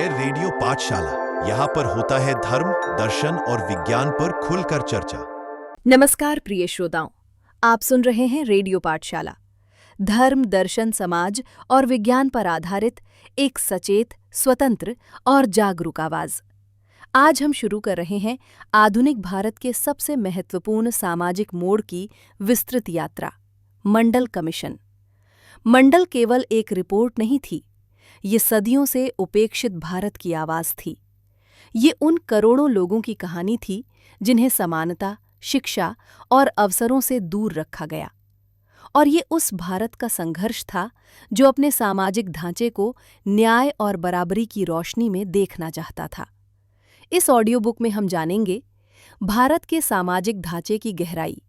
है रेडियो पाठशाला। यहाँ पर होता है धर्म, दर्शन और विज्ञान पर खुलकर चर्चा। नमस्कार प्रिय श्रोताओं, आप सुन रहे हैं रेडियो पाठशाला, धर्म, दर्शन, समाज और विज्ञान पर आधारित एक सचेत, स्वतंत्र और जागरूक आवाज। आज हम शुरू कर रहे हैं आधुनिक भारत के सबसे महत्वपूर्ण सामाजिक मोड़ की विस्तृत यात्रा, मंडल कमीशन। मंडल केवल एक रिपोर्ट नहीं थी, ये सदियों से उपेक्षित भारत की आवाज थी। ये उन करोड़ों लोगों की कहानी थी जिन्हें समानता, शिक्षा और अवसरों से दूर रखा गया। और ये उस भारत का संघर्ष था जो अपने सामाजिक ढांचे को न्याय और बराबरी की रोशनी में देखना चाहता था। इस ऑडियो बुक में हम जानेंगे भारत के सामाजिक ढांचे की गहराई,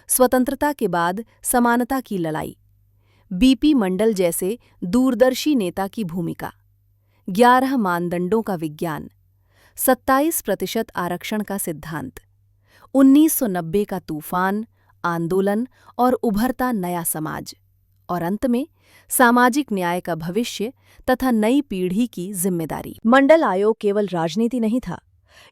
स्वतंत्रता के बाद समानता की लड़ाई, बीपी मंडल जैसे दूरदर्शी नेता की भूमिका, 11 मानदंडों का विज्ञान, 27% आरक्षण का सिद्धांत, 1990 का तूफान, आंदोलन और उभरता नया समाज, और अंत में सामाजिक न्याय का भविष्य तथा नई पीढ़ी की जिम्मेदारी। मंडल आयोग केवल राजनीति नहीं था,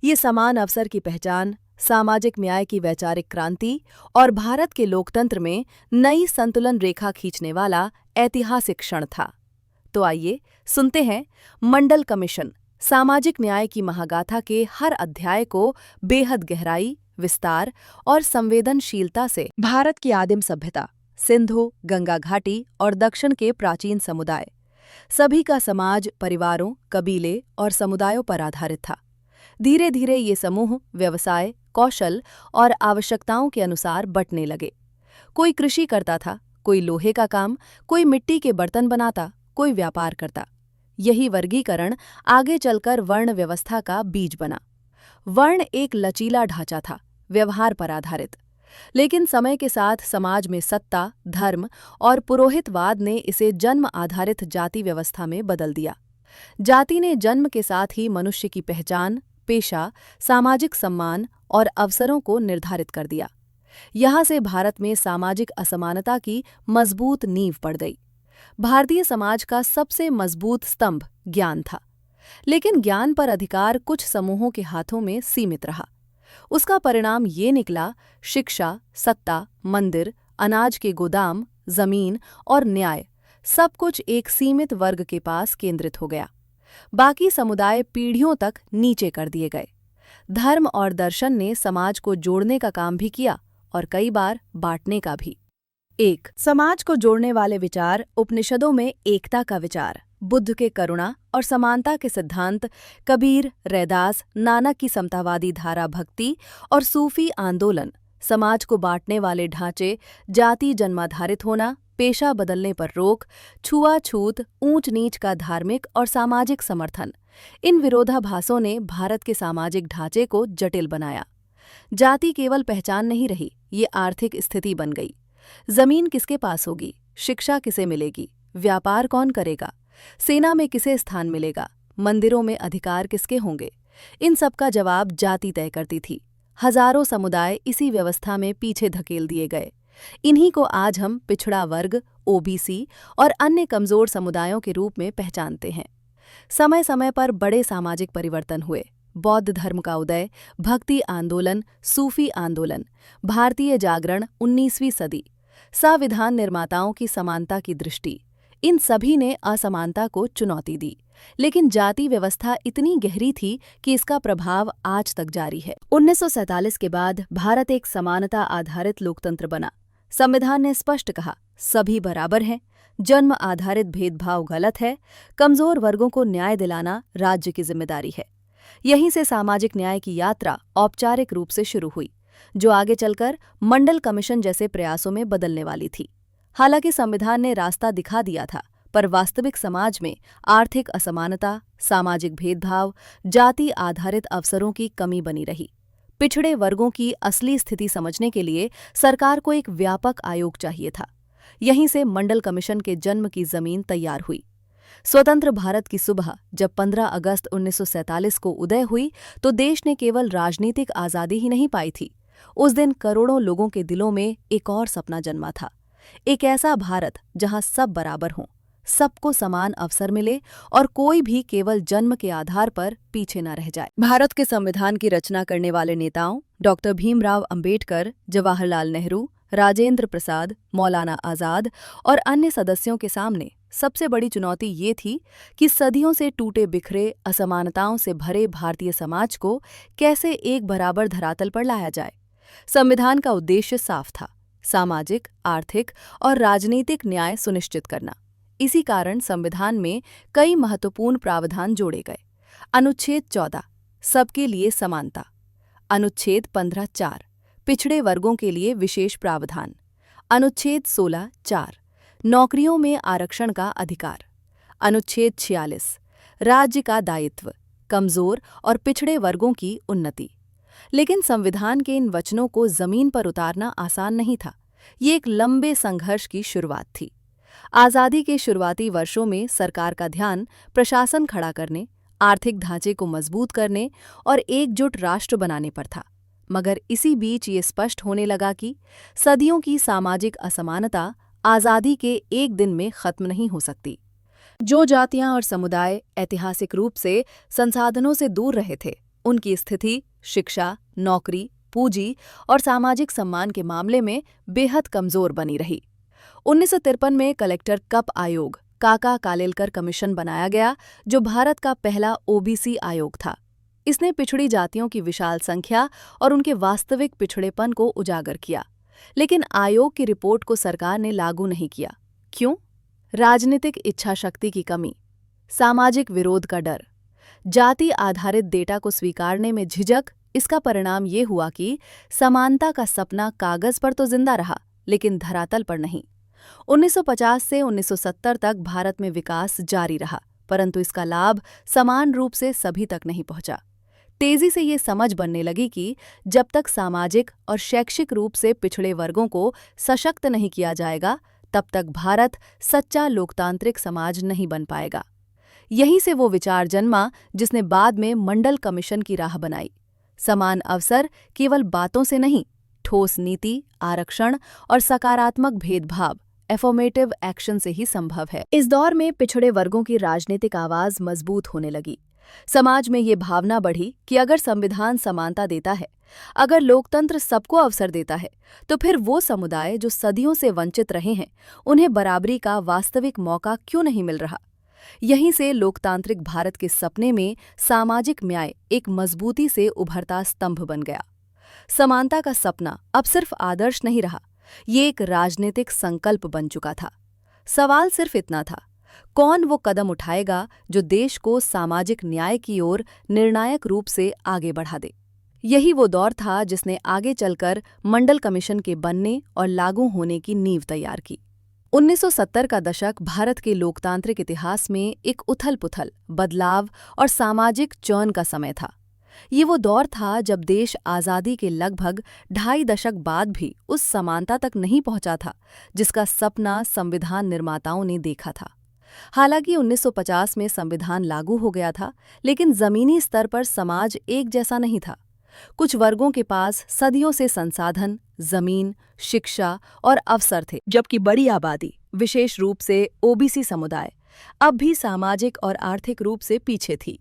ये समान अवसर की पहचान, सामाजिक न्याय की वैचारिक क्रांति और भारत के लोकतंत्र में नई संतुलन रेखा खींचने वाला ऐतिहासिक क्षण था। तो आइए सुनते हैं मंडल कमीशन, सामाजिक न्याय की महागाथा के हर अध्याय को बेहद गहराई, विस्तार और संवेदनशीलता से। भारत की आदिम सभ्यता, सिंधु, गंगा घाटी और दक्षिण के प्राचीन समुदाय, सभी का समाज परिवारों, कबीले और समुदायों पर आधारित था। धीरे धीरे ये समूह व्यवसाय, कौशल और आवश्यकताओं के अनुसार बंटने लगे। कोई कृषि करता था, कोई लोहे का काम, कोई मिट्टी के बर्तन बनाता, कोई व्यापार करता। यही वर्गीकरण आगे चलकर वर्ण व्यवस्था का बीज बना। वर्ण एक लचीला ढांचा था, व्यवहार पर आधारित, लेकिन समय के साथ समाज में सत्ता, धर्म और पुरोहितवाद ने इसे जन्म आधारित जाति व्यवस्था में बदल दिया। जाति ने जन्म के साथ ही मनुष्य की पहचान, पेशा, सामाजिक सम्मान और अवसरों को निर्धारित कर दिया। यहाँ से भारत में सामाजिक असमानता की मजबूत नींव पड़ गई। भारतीय समाज का सबसे मजबूत स्तंभ ज्ञान था, लेकिन ज्ञान पर अधिकार कुछ समूहों के हाथों में सीमित रहा। उसका परिणाम ये निकला, शिक्षा, सत्ता, मंदिर, अनाज के गोदाम, जमीन और न्याय, सब कुछ एक सीमित वर्ग के पास केंद्रित हो गया। बाकी समुदाय पीढ़ियों तक नीचे कर दिए गए। धर्म और दर्शन ने समाज को जोड़ने का काम भी किया और कई बार बांटने का भी। एक, समाज को जोड़ने वाले विचार। उपनिषदों में एकता का विचार, बुद्ध के करुणा और समानता के सिद्धांत, कबीर, रैदास, नानक की समतावादी धारा, भक्ति और सूफी आंदोलन, समाज को बांटने वाले ढांचे, जाति जन्माधारित होना, पेशा बदलने पर रोक, छुआछूत, ऊंच नीच का धार्मिक और सामाजिक समर्थन, इन विरोधाभासों ने भारत के सामाजिक ढांचे को जटिल बनाया। जाति केवल पहचान नहीं रही, ये आर्थिक स्थिति बन गई। जमीन किसके पास होगी, शिक्षा किसे मिलेगी, व्यापार कौन करेगा, सेना में किसे स्थान मिलेगा, मंदिरों में अधिकार किसके होंगे, इन सब का जवाब जाति तय करती थी। हजारों समुदाय इसी व्यवस्था में पीछे धकेल दिए गए। इन्हीं को आज हम पिछड़ा वर्ग, ओबीसी और अन्य कमजोर समुदायों के रूप में पहचानते हैं। समय समय पर बड़े सामाजिक परिवर्तन हुए। बौद्ध धर्म का उदय, भक्ति आंदोलन, सूफी आंदोलन, भारतीय जागरण, 19वीं सदी, संविधान निर्माताओं की समानता की दृष्टि, इन सभी ने असमानता को चुनौती दी। लेकिन जाति व्यवस्था इतनी गहरी थी कि इसका प्रभाव आज तक जारी है। 1947 के बाद भारत एक समानता आधारित लोकतंत्र बना। संविधान ने स्पष्ट कहा, सभी बराबर हैं, जन्म आधारित भेदभाव गलत है, कमजोर वर्गों को न्याय दिलाना राज्य की जिम्मेदारी है। यहीं से सामाजिक न्याय की यात्रा औपचारिक रूप से शुरू हुई, जो आगे चलकर मंडल कमीशन जैसे प्रयासों में बदलने वाली थी। हालांकि संविधान ने रास्ता दिखा दिया था, पर वास्तविक समाज में आर्थिक असमानता, सामाजिक भेदभाव, जाति आधारित अवसरों की कमी बनी रही। पिछड़े वर्गों की असली स्थिति समझने के लिए सरकार को एक व्यापक आयोग चाहिए था। यहीं से मंडल कमीशन के जन्म की जमीन तैयार हुई। स्वतंत्र भारत की सुबह जब 15 अगस्त 1947 को उदय हुई, तो देश ने केवल राजनीतिक आज़ादी ही नहीं पाई थी। उस दिन करोड़ों लोगों के दिलों में एक और सपना जन्मा था, एक ऐसा भारत जहां सब बराबर हों, सबको समान अवसर मिले और कोई भी केवल जन्म के आधार पर पीछे न रह जाए। भारत के संविधान की रचना करने वाले नेताओं डॉक्टर भीमराव अंबेडकर, जवाहरलाल नेहरू, राजेंद्र प्रसाद, मौलाना आजाद और अन्य सदस्यों के सामने सबसे बड़ी चुनौती ये थी कि सदियों से टूटे बिखरे, असमानताओं से भरे भारतीय समाज को कैसे एक बराबर धरातल पर लाया जाए। संविधान का उद्देश्य साफ था: सामाजिक, आर्थिक और राजनीतिक न्याय सुनिश्चित करना। इसी कारण संविधान में कई महत्वपूर्ण प्रावधान जोड़े गए। अनुच्छेद 14, सबके लिए समानता। अनुच्छेद 15(4), पिछड़े वर्गों के लिए विशेष प्रावधान। अनुच्छेद 16(4), नौकरियों में आरक्षण का अधिकार। अनुच्छेद 46, राज्य का दायित्व, कमजोर और पिछड़े वर्गों की उन्नति। लेकिन संविधान के इन वचनों को जमीन पर उतारना आसान नहीं था। ये एक लंबे संघर्ष की शुरुआत थी। आज़ादी के शुरुआती वर्षों में सरकार का ध्यान प्रशासन खड़ा करने, आर्थिक ढांचे को मजबूत करने और एकजुट राष्ट्र बनाने पर था। मगर इसी बीच ये स्पष्ट होने लगा कि सदियों की सामाजिक असमानता आज़ादी के एक दिन में खत्म नहीं हो सकती। जो जातियां और समुदाय ऐतिहासिक रूप से संसाधनों से दूर रहे थे, उनकी स्थिति शिक्षा, नौकरी, पूंजी और सामाजिक सम्मान के मामले में बेहद कमजोर बनी रही। 1953 में कलेक्टर कप आयोग, काका कालेलकर कमीशन बनाया गया, जो भारत का पहला ओबीसी आयोग था। इसने पिछड़ी जातियों की विशाल संख्या और उनके वास्तविक पिछड़ेपन को उजागर किया। लेकिन आयोग की रिपोर्ट को सरकार ने लागू नहीं किया। क्यों? राजनीतिक इच्छा शक्ति की कमी, सामाजिक विरोध का डर, जाति आधारित डेटा को स्वीकारने में झिझक। इसका परिणाम ये हुआ कि समानता का सपना कागज पर तो जिंदा रहा, लेकिन धरातल पर नहीं। 1950 से 1970 तक भारत में विकास जारी रहा, परंतु इसका लाभ समान रूप से सभी तक नहीं पहुंचा। तेजी से ये समझ बनने लगी कि जब तक सामाजिक और शैक्षिक रूप से पिछड़े वर्गों को सशक्त नहीं किया जाएगा, तब तक भारत सच्चा लोकतांत्रिक समाज नहीं बन पाएगा। यहीं से वो विचार जन्मा जिसने बाद में मंडल कमीशन की राह बनाई। समान अवसर केवल बातों से नहीं, ठोस नीति, आरक्षण और सकारात्मक भेदभाव, एफर्मेटिव एक्शन से ही संभव है। इस दौर में पिछड़े वर्गों की राजनीतिक आवाज मजबूत होने लगी। समाज में ये भावना बढ़ी कि अगर संविधान समानता देता है, अगर लोकतंत्र सबको अवसर देता है, तो फिर वो समुदाय जो सदियों से वंचित रहे हैं, उन्हें बराबरी का वास्तविक मौका क्यों नहीं मिल रहा। यहीं से लोकतांत्रिक भारत के सपने में सामाजिक न्याय एक मजबूती से उभरता स्तंभ बन गया। समानता का सपना अब सिर्फ आदर्श नहीं रहा, ये एक राजनीतिक संकल्प बन चुका था। सवाल सिर्फ इतना था, कौन वो कदम उठाएगा जो देश को सामाजिक न्याय की ओर निर्णायक रूप से आगे बढ़ा दे। यही वो दौर था जिसने आगे चलकर मंडल कमीशन के बनने और लागू होने की नींव तैयार की। 1970 का दशक भारत के लोकतांत्रिक इतिहास में एक उथल-पुथल, बदलाव और सामाजिक चर्न का समय था। ये वो दौर था जब देश आज़ादी के लगभग 2.5 दशक बाद भी उस समानता तक नहीं पहुंचा था जिसका सपना संविधान निर्माताओं ने देखा था। हालांकि 1950 में संविधान लागू हो गया था, लेकिन जमीनी स्तर पर समाज एक जैसा नहीं था। कुछ वर्गों के पास सदियों से संसाधन, जमीन, शिक्षा और अवसर थे, जबकि बड़ी आबादी, विशेष रूप से ओबीसी समुदाय, अब भी सामाजिक और आर्थिक रूप से पीछे थी।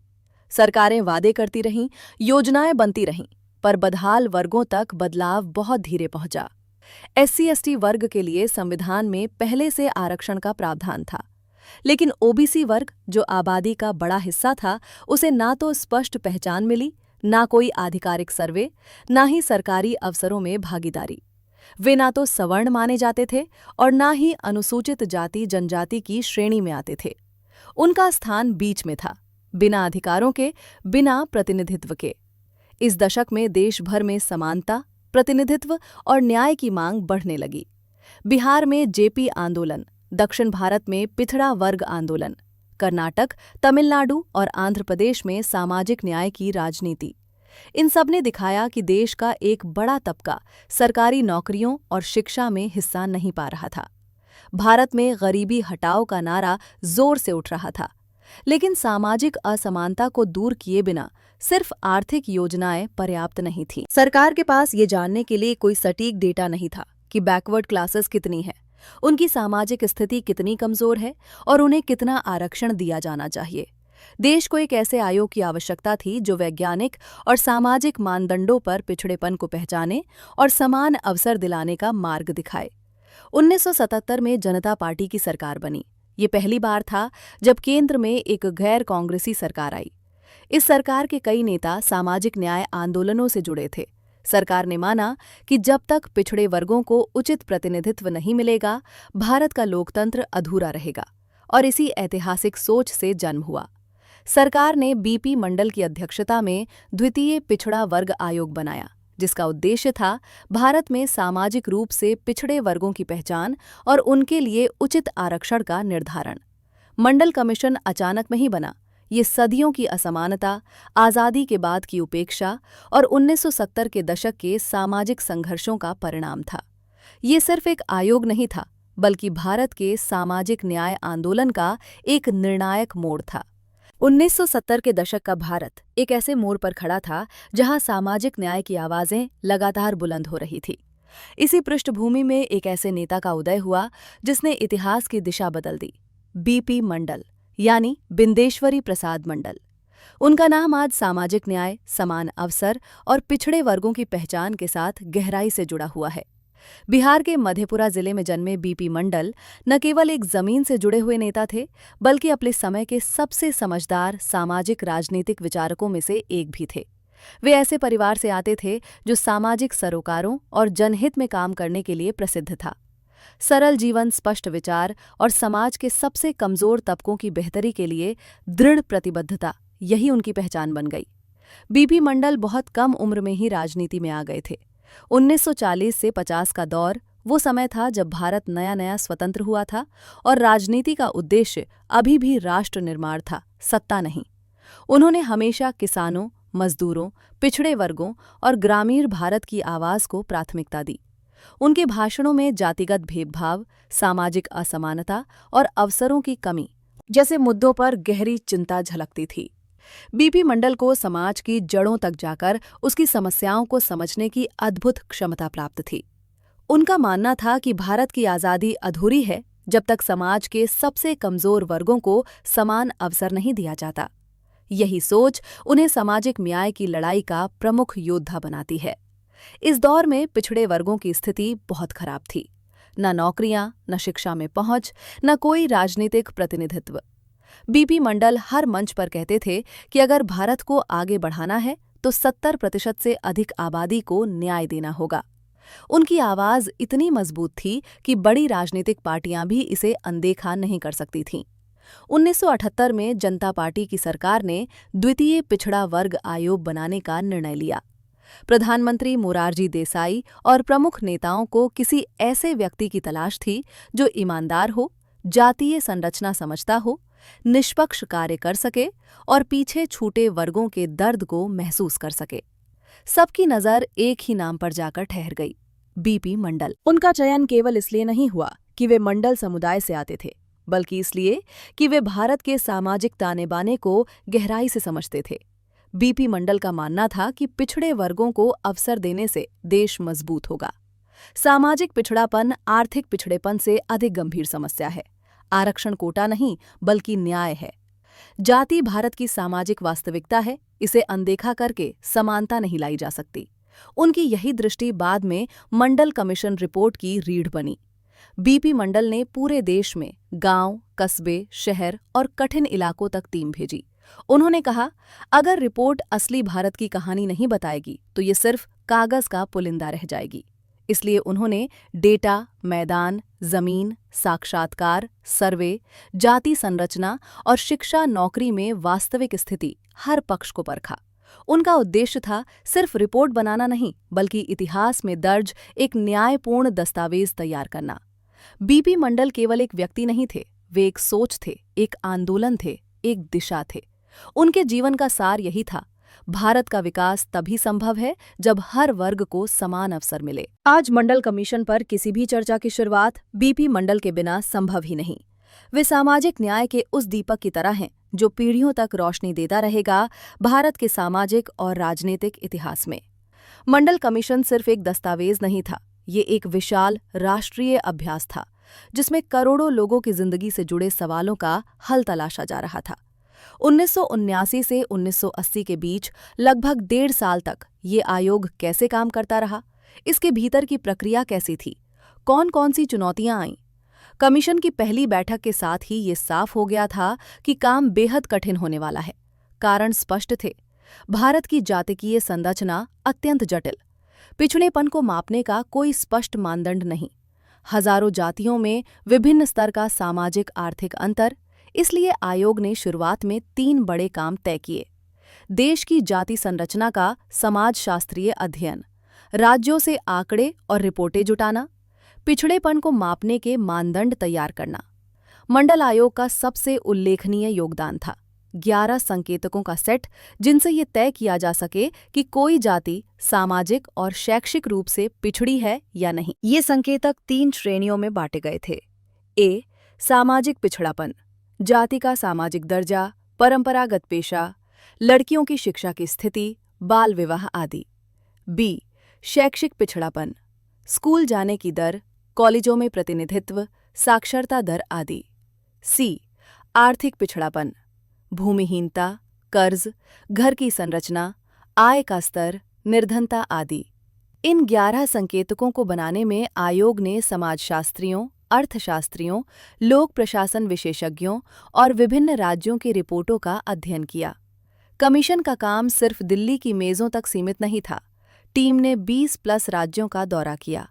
सरकारें वादे करती रहीं, योजनाएं बनती रहीं, पर बदहाल वर्गों तक बदलाव बहुत धीरे पहुंचा। SC/ST वर्ग के लिए संविधान में पहले से आरक्षण का प्रावधान था, लेकिन ओबीसी वर्ग, जो आबादी का बड़ा हिस्सा था, उसे ना तो स्पष्ट पहचान मिली, ना कोई आधिकारिक सर्वे, ना ही सरकारी अवसरों में भागीदारी। वे ना तो सवर्ण माने जाते थे और ना ही अनुसूचित जाति जनजाति की श्रेणी में आते थे। उनका स्थान बीच में था, बिना अधिकारों के, बिना प्रतिनिधित्व के। इस दशक में देश भर में समानता, प्रतिनिधित्व और न्याय की मांग बढ़ने लगी। बिहार में जेपी आंदोलन, दक्षिण भारत में पिछड़ा वर्ग आंदोलन, कर्नाटक, तमिलनाडु और आंध्र प्रदेश में सामाजिक न्याय की राजनीति, इन सब ने दिखाया कि देश का एक बड़ा तबका सरकारी नौकरियों और शिक्षा में हिस्सा नहीं पा रहा था। भारत में गरीबी हटाओ का नारा जोर से उठ रहा था, लेकिन सामाजिक असमानता को दूर किए बिना सिर्फ आर्थिक योजनाएं पर्याप्त नहीं थीं। सरकार के पास ये जानने के लिए कोई सटीक डेटा नहीं था कि बैकवर्ड क्लासेस कितनी है, उनकी सामाजिक स्थिति कितनी कमजोर है और उन्हें कितना आरक्षण दिया जाना चाहिए। देश को एक ऐसे आयोग की आवश्यकता थी जो वैज्ञानिक और सामाजिक मानदंडों पर पिछड़ेपन को पहचाने और समान अवसर दिलाने का मार्ग दिखाए। 1977 में जनता पार्टी की सरकार बनी। ये पहली बार था जब केंद्र में एक गैर कांग्रेसी सरकार आई। इस सरकार के कई नेता सामाजिक न्याय आंदोलनों से जुड़े थे। सरकार ने माना कि जब तक पिछड़े वर्गों को उचित प्रतिनिधित्व नहीं मिलेगा, भारत का लोकतंत्र अधूरा रहेगा, और इसी ऐतिहासिक सोच से जन्म हुआ। सरकार ने बीपी मंडल की अध्यक्षता में द्वितीय पिछड़ा वर्ग आयोग बनाया, जिसका उद्देश्य था भारत में सामाजिक रूप से पिछड़े वर्गों की पहचान और उनके लिए उचित आरक्षण का निर्धारण। मंडल कमीशन अचानक नहीं बना। ये सदियों की असमानता, आज़ादी के बाद की उपेक्षा और 1970 के दशक के सामाजिक संघर्षों का परिणाम था। ये सिर्फ एक आयोग नहीं था, बल्कि भारत के सामाजिक न्याय आंदोलन का एक निर्णायक मोड़ था। 1970 के दशक का भारत एक ऐसे मोड़ पर खड़ा था जहां सामाजिक न्याय की आवाजें लगातार बुलंद हो रही थी। इसी पृष्ठभूमि में एक ऐसे नेता का उदय हुआ जिसने इतिहास की दिशा बदल दी, बीपी मंडल, यानी बिंदेश्वरी प्रसाद मंडल। उनका नाम आज सामाजिक न्याय, समान अवसर और पिछड़े वर्गों की पहचान के साथ गहराई से जुड़ा हुआ है। बिहार के मधेपुरा जिले में जन्मे बीपी मंडल न केवल एक जमीन से जुड़े हुए नेता थे, बल्कि अपने समय के सबसे समझदार सामाजिक राजनीतिक विचारकों में से एक भी थे। वे ऐसे परिवार से आते थे जो सामाजिक सरोकारों और जनहित में काम करने के लिए प्रसिद्ध था। सरल जीवन, स्पष्ट विचार और समाज के सबसे कमजोर तबकों की बेहतरी के लिए दृढ़ प्रतिबद्धता, यही उनकी पहचान बन गई। बीपी मंडल बहुत कम उम्र में ही राजनीति में आ गए थे। 1940 से 50 का दौर वो समय था जब भारत नया नया स्वतंत्र हुआ था और राजनीति का उद्देश्य अभी भी राष्ट्र निर्माण था, सत्ता नहीं। उन्होंने हमेशा किसानों, मजदूरों, पिछड़े वर्गों और ग्रामीण भारत की आवाज को प्राथमिकता दी। उनके भाषणों में जातिगत भेदभाव, सामाजिक असमानता और अवसरों की कमी जैसे मुद्दों पर गहरी चिंता झलकती थी। बीपी मंडल को समाज की जड़ों तक जाकर उसकी समस्याओं को समझने की अद्भुत क्षमता प्राप्त थी। उनका मानना था कि भारत की आज़ादी अधूरी है जब तक समाज के सबसे कमजोर वर्गों को समान अवसर नहीं दिया जाता। यही सोच उन्हें सामाजिक न्याय की लड़ाई का प्रमुख योद्धा बनाती है। इस दौर में पिछड़े वर्गों की स्थिति बहुत खराब थी। न नौकरियां, न शिक्षा में पहुंच, न कोई राजनीतिक प्रतिनिधित्व। बीपी मंडल हर मंच पर कहते थे कि अगर भारत को आगे बढ़ाना है तो 70% से अधिक आबादी को न्याय देना होगा। उनकी आवाज इतनी मजबूत थी कि बड़ी राजनीतिक पार्टियां भी इसे अनदेखा नहीं कर सकती थीं। 1978 में जनता पार्टी की सरकार ने द्वितीय पिछड़ा वर्ग आयोग बनाने का निर्णय लिया। प्रधानमंत्री मोरारजी देसाई और प्रमुख नेताओं को किसी ऐसे व्यक्ति की तलाश थी जो ईमानदार हो, जातीय संरचना समझता हो, निष्पक्ष कार्य कर सके और पीछे छूटे वर्गों के दर्द को महसूस कर सके। सबकी नजर एक ही नाम पर जाकर ठहर गई, बीपी मंडल। उनका चयन केवल इसलिए नहीं हुआ कि वे मंडल समुदाय से आते थे, बल्कि इसलिए कि वे भारत के सामाजिक ताने बाने को गहराई से समझते थे। बीपी मंडल का मानना था कि पिछड़े वर्गों को अवसर देने से देश मजबूत होगा। सामाजिक पिछड़ापन आर्थिक पिछड़ेपन से अधिक गंभीर समस्या है। आरक्षण कोटा नहीं, बल्कि न्याय है। जाति भारत की सामाजिक वास्तविकता है, इसे अनदेखा करके समानता नहीं लाई जा सकती। उनकी यही दृष्टि बाद में मंडल कमीशन रिपोर्ट की रीढ़ बनी। बीपी मंडल ने पूरे देश में गांव, कस्बे, शहर और कठिन इलाकों तक टीम भेजी। उन्होंने कहा, अगर रिपोर्ट असली भारत की कहानी नहीं बताएगी तो ये सिर्फ कागज का पुलिंदा रह जाएगी। इसलिए उन्होंने डेटा, मैदान, जमीन, साक्षात्कार, सर्वे, जाति संरचना और शिक्षा, नौकरी में वास्तविक स्थिति हर पक्ष को परखा। उनका उद्देश्य था सिर्फ रिपोर्ट बनाना नहीं, बल्कि इतिहास में दर्ज एक न्यायपूर्ण दस्तावेज तैयार करना। बीपी मंडल केवल एक व्यक्ति नहीं थे, वे एक सोच थे, एक आंदोलन थे, एक दिशा थे। उनके जीवन का सार यही था, भारत का विकास तभी संभव है जब हर वर्ग को समान अवसर मिले। आज मंडल कमीशन पर किसी भी चर्चा की शुरुआत बीपी मंडल के बिना संभव ही नहीं। वे सामाजिक न्याय के उस दीपक की तरह हैं जो पीढ़ियों तक रोशनी देता रहेगा भारत के सामाजिक और राजनीतिक इतिहास में। मंडल कमीशन सिर्फ एक दस्तावेज नहीं था, ये एक विशाल राष्ट्रीय अभ्यास था जिसमें करोड़ों लोगों की जिंदगी से जुड़े सवालों का हल तलाशा जा रहा था। 1979 से 1980 के बीच लगभग 1.5 साल तक ये आयोग कैसे काम करता रहा, इसके भीतर की प्रक्रिया कैसी थी, कौन कौन सी चुनौतियां आईं। कमीशन की पहली बैठक के साथ ही ये साफ हो गया था कि काम बेहद कठिन होने वाला है। कारण स्पष्ट थे। भारत की जातिकीय संरचना अत्यंत जटिल, पिछड़ेपन को मापने का कोई स्पष्ट मानदंड नहीं, हजारों जातियों में विभिन्न स्तर का सामाजिक आर्थिक अंतर। इसलिए आयोग ने शुरुआत में 3 बड़े काम तय किए। देश की जाति संरचना का समाजशास्त्रीय अध्ययन, राज्यों से आंकड़े और रिपोर्टें जुटाना, पिछड़ेपन को मापने के मानदंड तैयार करना। मंडल आयोग का सबसे उल्लेखनीय योगदान था 11 संकेतकों का सेट, जिनसे ये तय किया जा सके कि कोई जाति सामाजिक और शैक्षिक रूप से पिछड़ी है या नहीं। ये संकेतक 3 श्रेणियों में बांटे गए थे। ए, सामाजिक पिछड़ापन, जाति का सामाजिक दर्जा, परंपरागत पेशा, लड़कियों की शिक्षा की स्थिति, बाल विवाह आदि। बी, शैक्षिक पिछड़ापन, स्कूल जाने की दर, कॉलेजों में प्रतिनिधित्व, साक्षरता दर आदि। सी, आर्थिक पिछड़ापन, भूमिहीनता, कर्ज, घर की संरचना, आय का स्तर, निर्धनता आदि। इन 11 संकेतकों को बनाने में आयोग ने समाजशास्त्रियों, अर्थशास्त्रियों, लोक प्रशासन विशेषज्ञों और विभिन्न राज्यों की रिपोर्टों का अध्ययन किया। कमीशन का काम सिर्फ दिल्ली की मेजों तक सीमित नहीं था। टीम ने 20+ राज्यों का दौरा किया,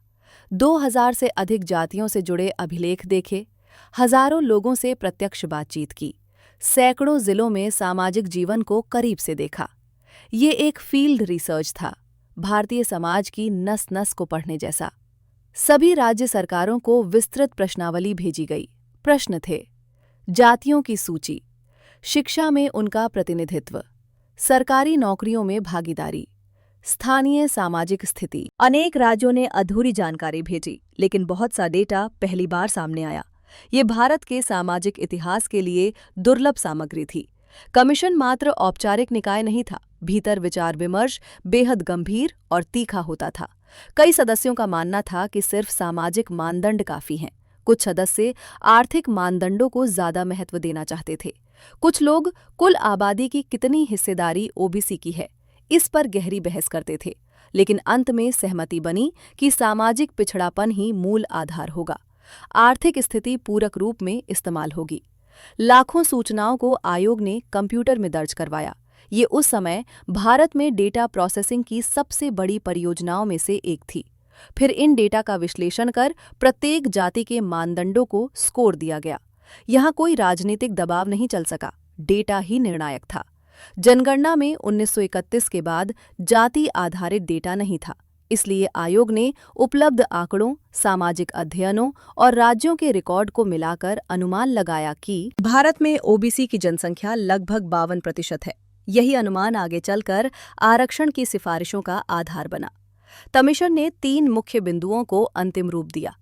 2000 से अधिक जातियों से जुड़े अभिलेख देखे, हजारों लोगों से प्रत्यक्ष बातचीत की, सैकड़ों जिलों में सामाजिक जीवन को करीब से देखा। ये एक फील्ड रिसर्च था, भारतीय समाज की नस नस को पढ़ने जैसा। सभी राज्य सरकारों को विस्तृत प्रश्नावली भेजी गई। प्रश्न थे: जातियों की सूची, शिक्षा में उनका प्रतिनिधित्व, सरकारी नौकरियों में भागीदारी, स्थानीय सामाजिक स्थिति। अनेक राज्यों ने अधूरी जानकारी भेजी, लेकिन बहुत सा डेटा पहली बार सामने आया। ये भारत के सामाजिक इतिहास के लिए दुर्लभ सामग्री थी। कमीशन मात्र औपचारिक निकाय नहीं था, भीतर विचार विमर्श बेहद गंभीर और तीखा होता था। कई सदस्यों का मानना था कि सिर्फ सामाजिक मानदंड काफी हैं। कुछ सदस्य आर्थिक मानदंडों को ज्यादा महत्व देना चाहते थे। कुछ लोग कुल आबादी की कितनी हिस्सेदारी ओबीसी की है, इस पर गहरी बहस करते थे। लेकिन अंत में सहमति बनी कि सामाजिक पिछड़ापन ही मूल आधार होगा। आर्थिक स्थिति पूरक रूप में इस्तेमाल होगी। लाखों सूचनाओं को आयोग ने कंप्यूटर में दर्ज करवाया। ये उस समय भारत में डेटा प्रोसेसिंग की सबसे बड़ी परियोजनाओं में से एक थी। फिर इन डेटा का विश्लेषण कर प्रत्येक जाति के मानदंडों को स्कोर दिया गया। यहाँ कोई राजनीतिक दबाव नहीं चल सका, डेटा ही निर्णायक था। जनगणना में 1931 के बाद जाति आधारित डेटा नहीं था, इसलिए आयोग ने उपलब्ध आंकड़ों, सामाजिक अध्ययनों और राज्यों के रिकॉर्ड को मिलाकर अनुमान लगाया कि भारत में ओबीसी की जनसंख्या लगभग 52% है। यही अनुमान आगे चलकर आरक्षण की सिफारिशों का आधार बना। कमीशन ने 3 मुख्य बिंदुओं को अंतिम रूप दिया: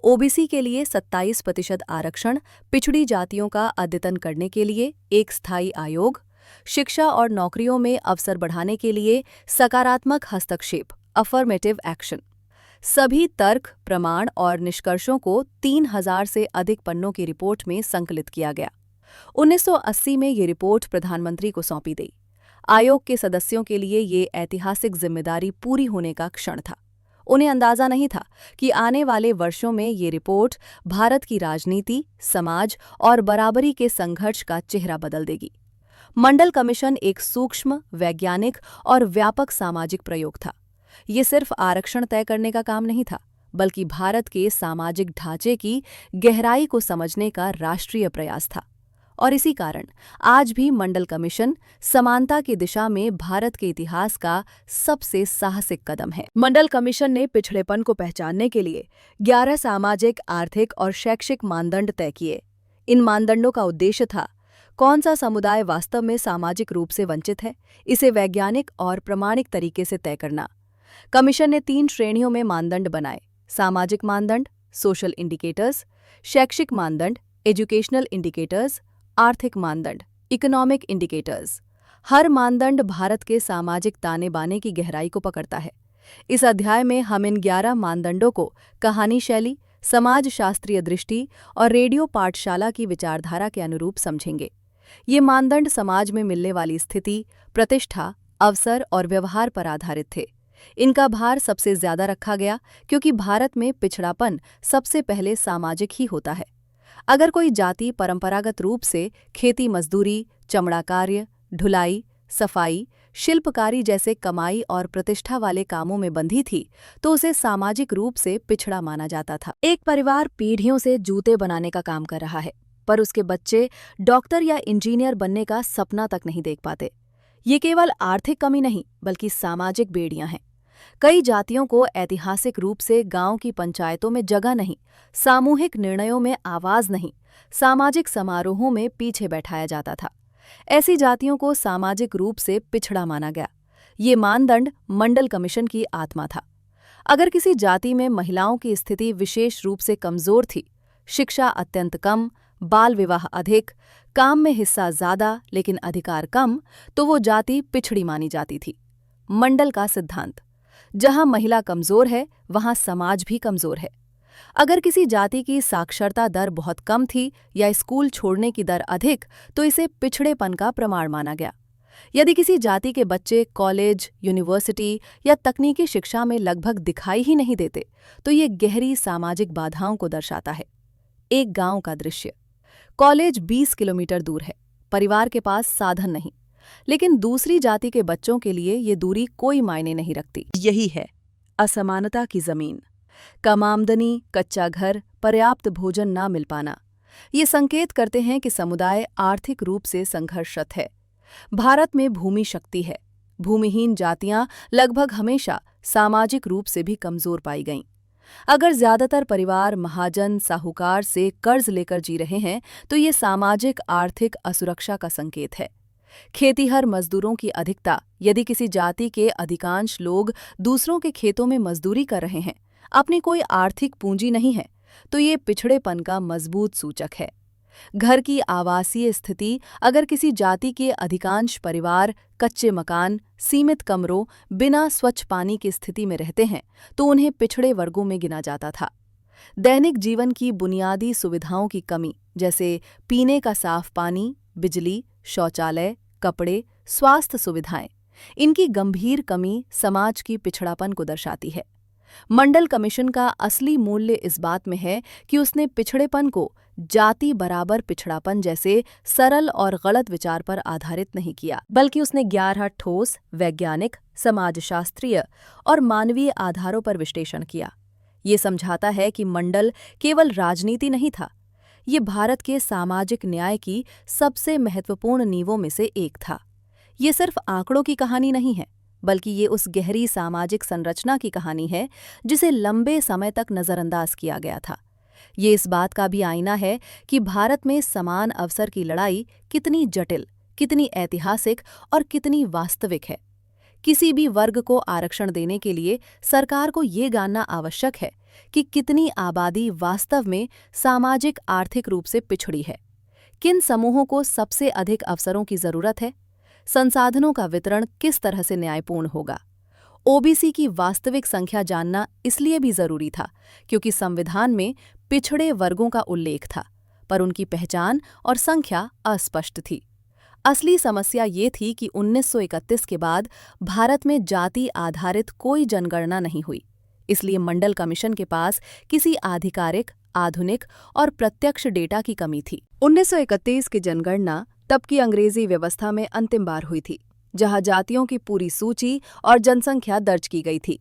ओबीसी के लिए 27% आरक्षण, पिछड़ी जातियों का अद्यतन करने के लिए एक स्थायी आयोग, शिक्षा और नौकरियों में अवसर बढ़ाने के लिए सकारात्मक हस्तक्षेप, अफर्मेटिव एक्शन। सभी तर्क, प्रमाण और निष्कर्षों को 3000 से अधिक पन्नों की रिपोर्ट में संकलित किया गया। 1980 में ये रिपोर्ट प्रधानमंत्री को सौंपी गई। आयोग के सदस्यों के लिए ये ऐतिहासिक जिम्मेदारी पूरी होने का क्षण था। उन्हें अंदाजा नहीं था कि आने वाले वर्षों में ये रिपोर्ट भारत की राजनीति, समाज और बराबरी के संघर्ष का चेहरा बदल देगी। मंडल कमीशन एक सूक्ष्म, वैज्ञानिक और व्यापक सामाजिक प्रयोग था। ये सिर्फ आरक्षण तय करने का काम नहीं था, बल्कि भारत के सामाजिक ढांचे की गहराई को समझने का राष्ट्रीय प्रयास था। और इसी कारण आज भी मंडल कमीशन समानता की दिशा में भारत के इतिहास का सबसे साहसिक कदम है। मंडल कमीशन ने पिछड़ेपन को पहचानने के लिए 11 सामाजिक, आर्थिक और शैक्षिक मानदंड तय किए। इन मानदंडों का उद्देश्य था: कौन सा समुदाय वास्तव में सामाजिक रूप से वंचित है, इसे वैज्ञानिक और प्रमाणिक तरीके से तय करना। कमीशन ने 3 श्रेणियों में मानदंड बनाए: सामाजिक मानदंड, सोशल इंडिकेटर्स; शैक्षिक मानदंड, एजुकेशनल इंडिकेटर्स; आर्थिक मानदंड, इकोनॉमिक इंडिकेटर्स। हर मानदंड भारत के सामाजिक ताने बाने की गहराई को पकड़ता है। इस अध्याय में हम इन 11 मानदंडों को कहानी शैली, समाजशास्त्रीय दृष्टि और रेडियो पाठशाला की विचारधारा के अनुरूप समझेंगे। ये मानदंड समाज में मिलने वाली स्थिति, प्रतिष्ठा, अवसर और व्यवहार पर आधारित थे। इनका भार सबसे ज्यादा रखा गया क्योंकि भारत में पिछड़ापन सबसे पहले सामाजिक ही होता है। अगर कोई जाति परंपरागत रूप से खेती मजदूरी, चमड़ा कार्य, ढुलाई, सफाई, शिल्पकारी जैसे कमाई और प्रतिष्ठा वाले कामों में बंधी थी तो उसे सामाजिक रूप से पिछड़ा माना जाता था। एक परिवार पीढ़ियों से जूते बनाने का काम कर रहा है, पर उसके बच्चे डॉक्टर या इंजीनियर बनने का सपना तक नहीं देख पाते। ये केवल आर्थिक कमी नहीं बल्कि सामाजिक बेड़ियां हैं। कई जातियों को ऐतिहासिक रूप से गांव की पंचायतों में जगह नहीं, सामूहिक निर्णयों में आवाज नहीं, सामाजिक समारोहों में पीछे बैठाया जाता था। ऐसी जातियों को सामाजिक रूप से पिछड़ा माना गया। ये मानदंड मंडल कमीशन की आत्मा था। अगर किसी जाति में महिलाओं की स्थिति विशेष रूप से कमजोर थी, शिक्षा अत्यंत कम, बाल विवाह अधिक, काम में हिस्सा ज्यादा लेकिन अधिकार कम, तो वो जाति पिछड़ी मानी जाती थी। मंडल का सिद्धांत: जहां महिला कमजोर है वहां समाज भी कमजोर है। अगर किसी जाति की साक्षरता दर बहुत कम थी या स्कूल छोड़ने की दर अधिक, तो इसे पिछड़ेपन का प्रमाण माना गया। यदि किसी जाति के बच्चे कॉलेज, यूनिवर्सिटी या तकनीकी शिक्षा में लगभग दिखाई ही नहीं देते, तो ये गहरी सामाजिक बाधाओं को दर्शाता है। एक गांव का दृश्य। कॉलेज 20 किलोमीटर दूर है, परिवार के पास साधन नहीं, लेकिन दूसरी जाति के बच्चों के लिए ये दूरी कोई मायने नहीं रखती। यही है असमानता की जमीन। कम आमदनी, कच्चा घर, पर्याप्त भोजन ना मिल पाना, ये संकेत करते हैं कि समुदाय आर्थिक रूप से संघर्षरत है। भारत में भूमि शक्ति है। भूमिहीन जातियां लगभग हमेशा सामाजिक रूप से भी कमजोर पाई गईं। अगर ज्यादातर परिवार महाजन साहूकार से कर्ज लेकर जी रहे हैं, तो ये सामाजिक आर्थिक असुरक्षा का संकेत है। खेतीहर मजदूरों की अधिकता। यदि किसी जाति के अधिकांश लोग दूसरों के खेतों में मजदूरी कर रहे हैं, अपनी कोई आर्थिक पूंजी नहीं है, तो ये पिछड़ेपन का मजबूत सूचक है। घर की आवासीय स्थिति। अगर किसी जाति के अधिकांश परिवार कच्चे मकान, सीमित कमरों, बिना स्वच्छ पानी की स्थिति में रहते हैं, तो उन्हें पिछड़े वर्गों में गिना जाता था। दैनिक जीवन की बुनियादी सुविधाओं की कमी, जैसे पीने का साफ पानी, बिजली, शौचालय, कपड़े, स्वास्थ्य सुविधाएं, इनकी गंभीर कमी समाज की पिछड़ापन को दर्शाती है। मंडल कमीशन का असली मूल्य इस बात में है कि उसने पिछड़ेपन को जाति बराबर पिछड़ापन जैसे सरल और गलत विचार पर आधारित नहीं किया, बल्कि उसने 11 ठोस, वैज्ञानिक, समाजशास्त्रीय और मानवीय आधारों पर विश्लेषण किया। ये समझाता है कि मंडल केवल राजनीति नहीं था, ये भारत के सामाजिक न्याय की सबसे महत्वपूर्ण नींवों में से एक था। ये सिर्फ आंकड़ों की कहानी नहीं है, बल्कि ये उस गहरी सामाजिक संरचना की कहानी है जिसे लंबे समय तक नजरअंदाज किया गया था। ये इस बात का भी आईना है कि भारत में समान अवसर की लड़ाई कितनी जटिल, कितनी ऐतिहासिक और कितनी वास्तविक है। किसी भी वर्ग को आरक्षण देने के लिए सरकार को ये जानना आवश्यक है कि कितनी आबादी वास्तव में सामाजिक आर्थिक रूप से पिछड़ी है, किन समूहों को सबसे अधिक अवसरों की जरूरत है, संसाधनों का वितरण किस तरह से न्यायपूर्ण होगा। ओबीसी की वास्तविक संख्या जानना इसलिए भी जरूरी था क्योंकि संविधान में पिछड़े वर्गों का उल्लेख था, पर उनकी पहचान और संख्या अस्पष्ट थी। असली समस्या ये थी कि 1931 के बाद भारत में जाति आधारित कोई जनगणना नहीं हुई। इसलिए मंडल कमीशन के पास किसी आधिकारिक, आधुनिक और प्रत्यक्ष डेटा की कमी थी। 1931 की जनगणना तब की अंग्रेजी व्यवस्था में अंतिम बार हुई थी, जहां जातियों की पूरी सूची और जनसंख्या दर्ज की गई थी।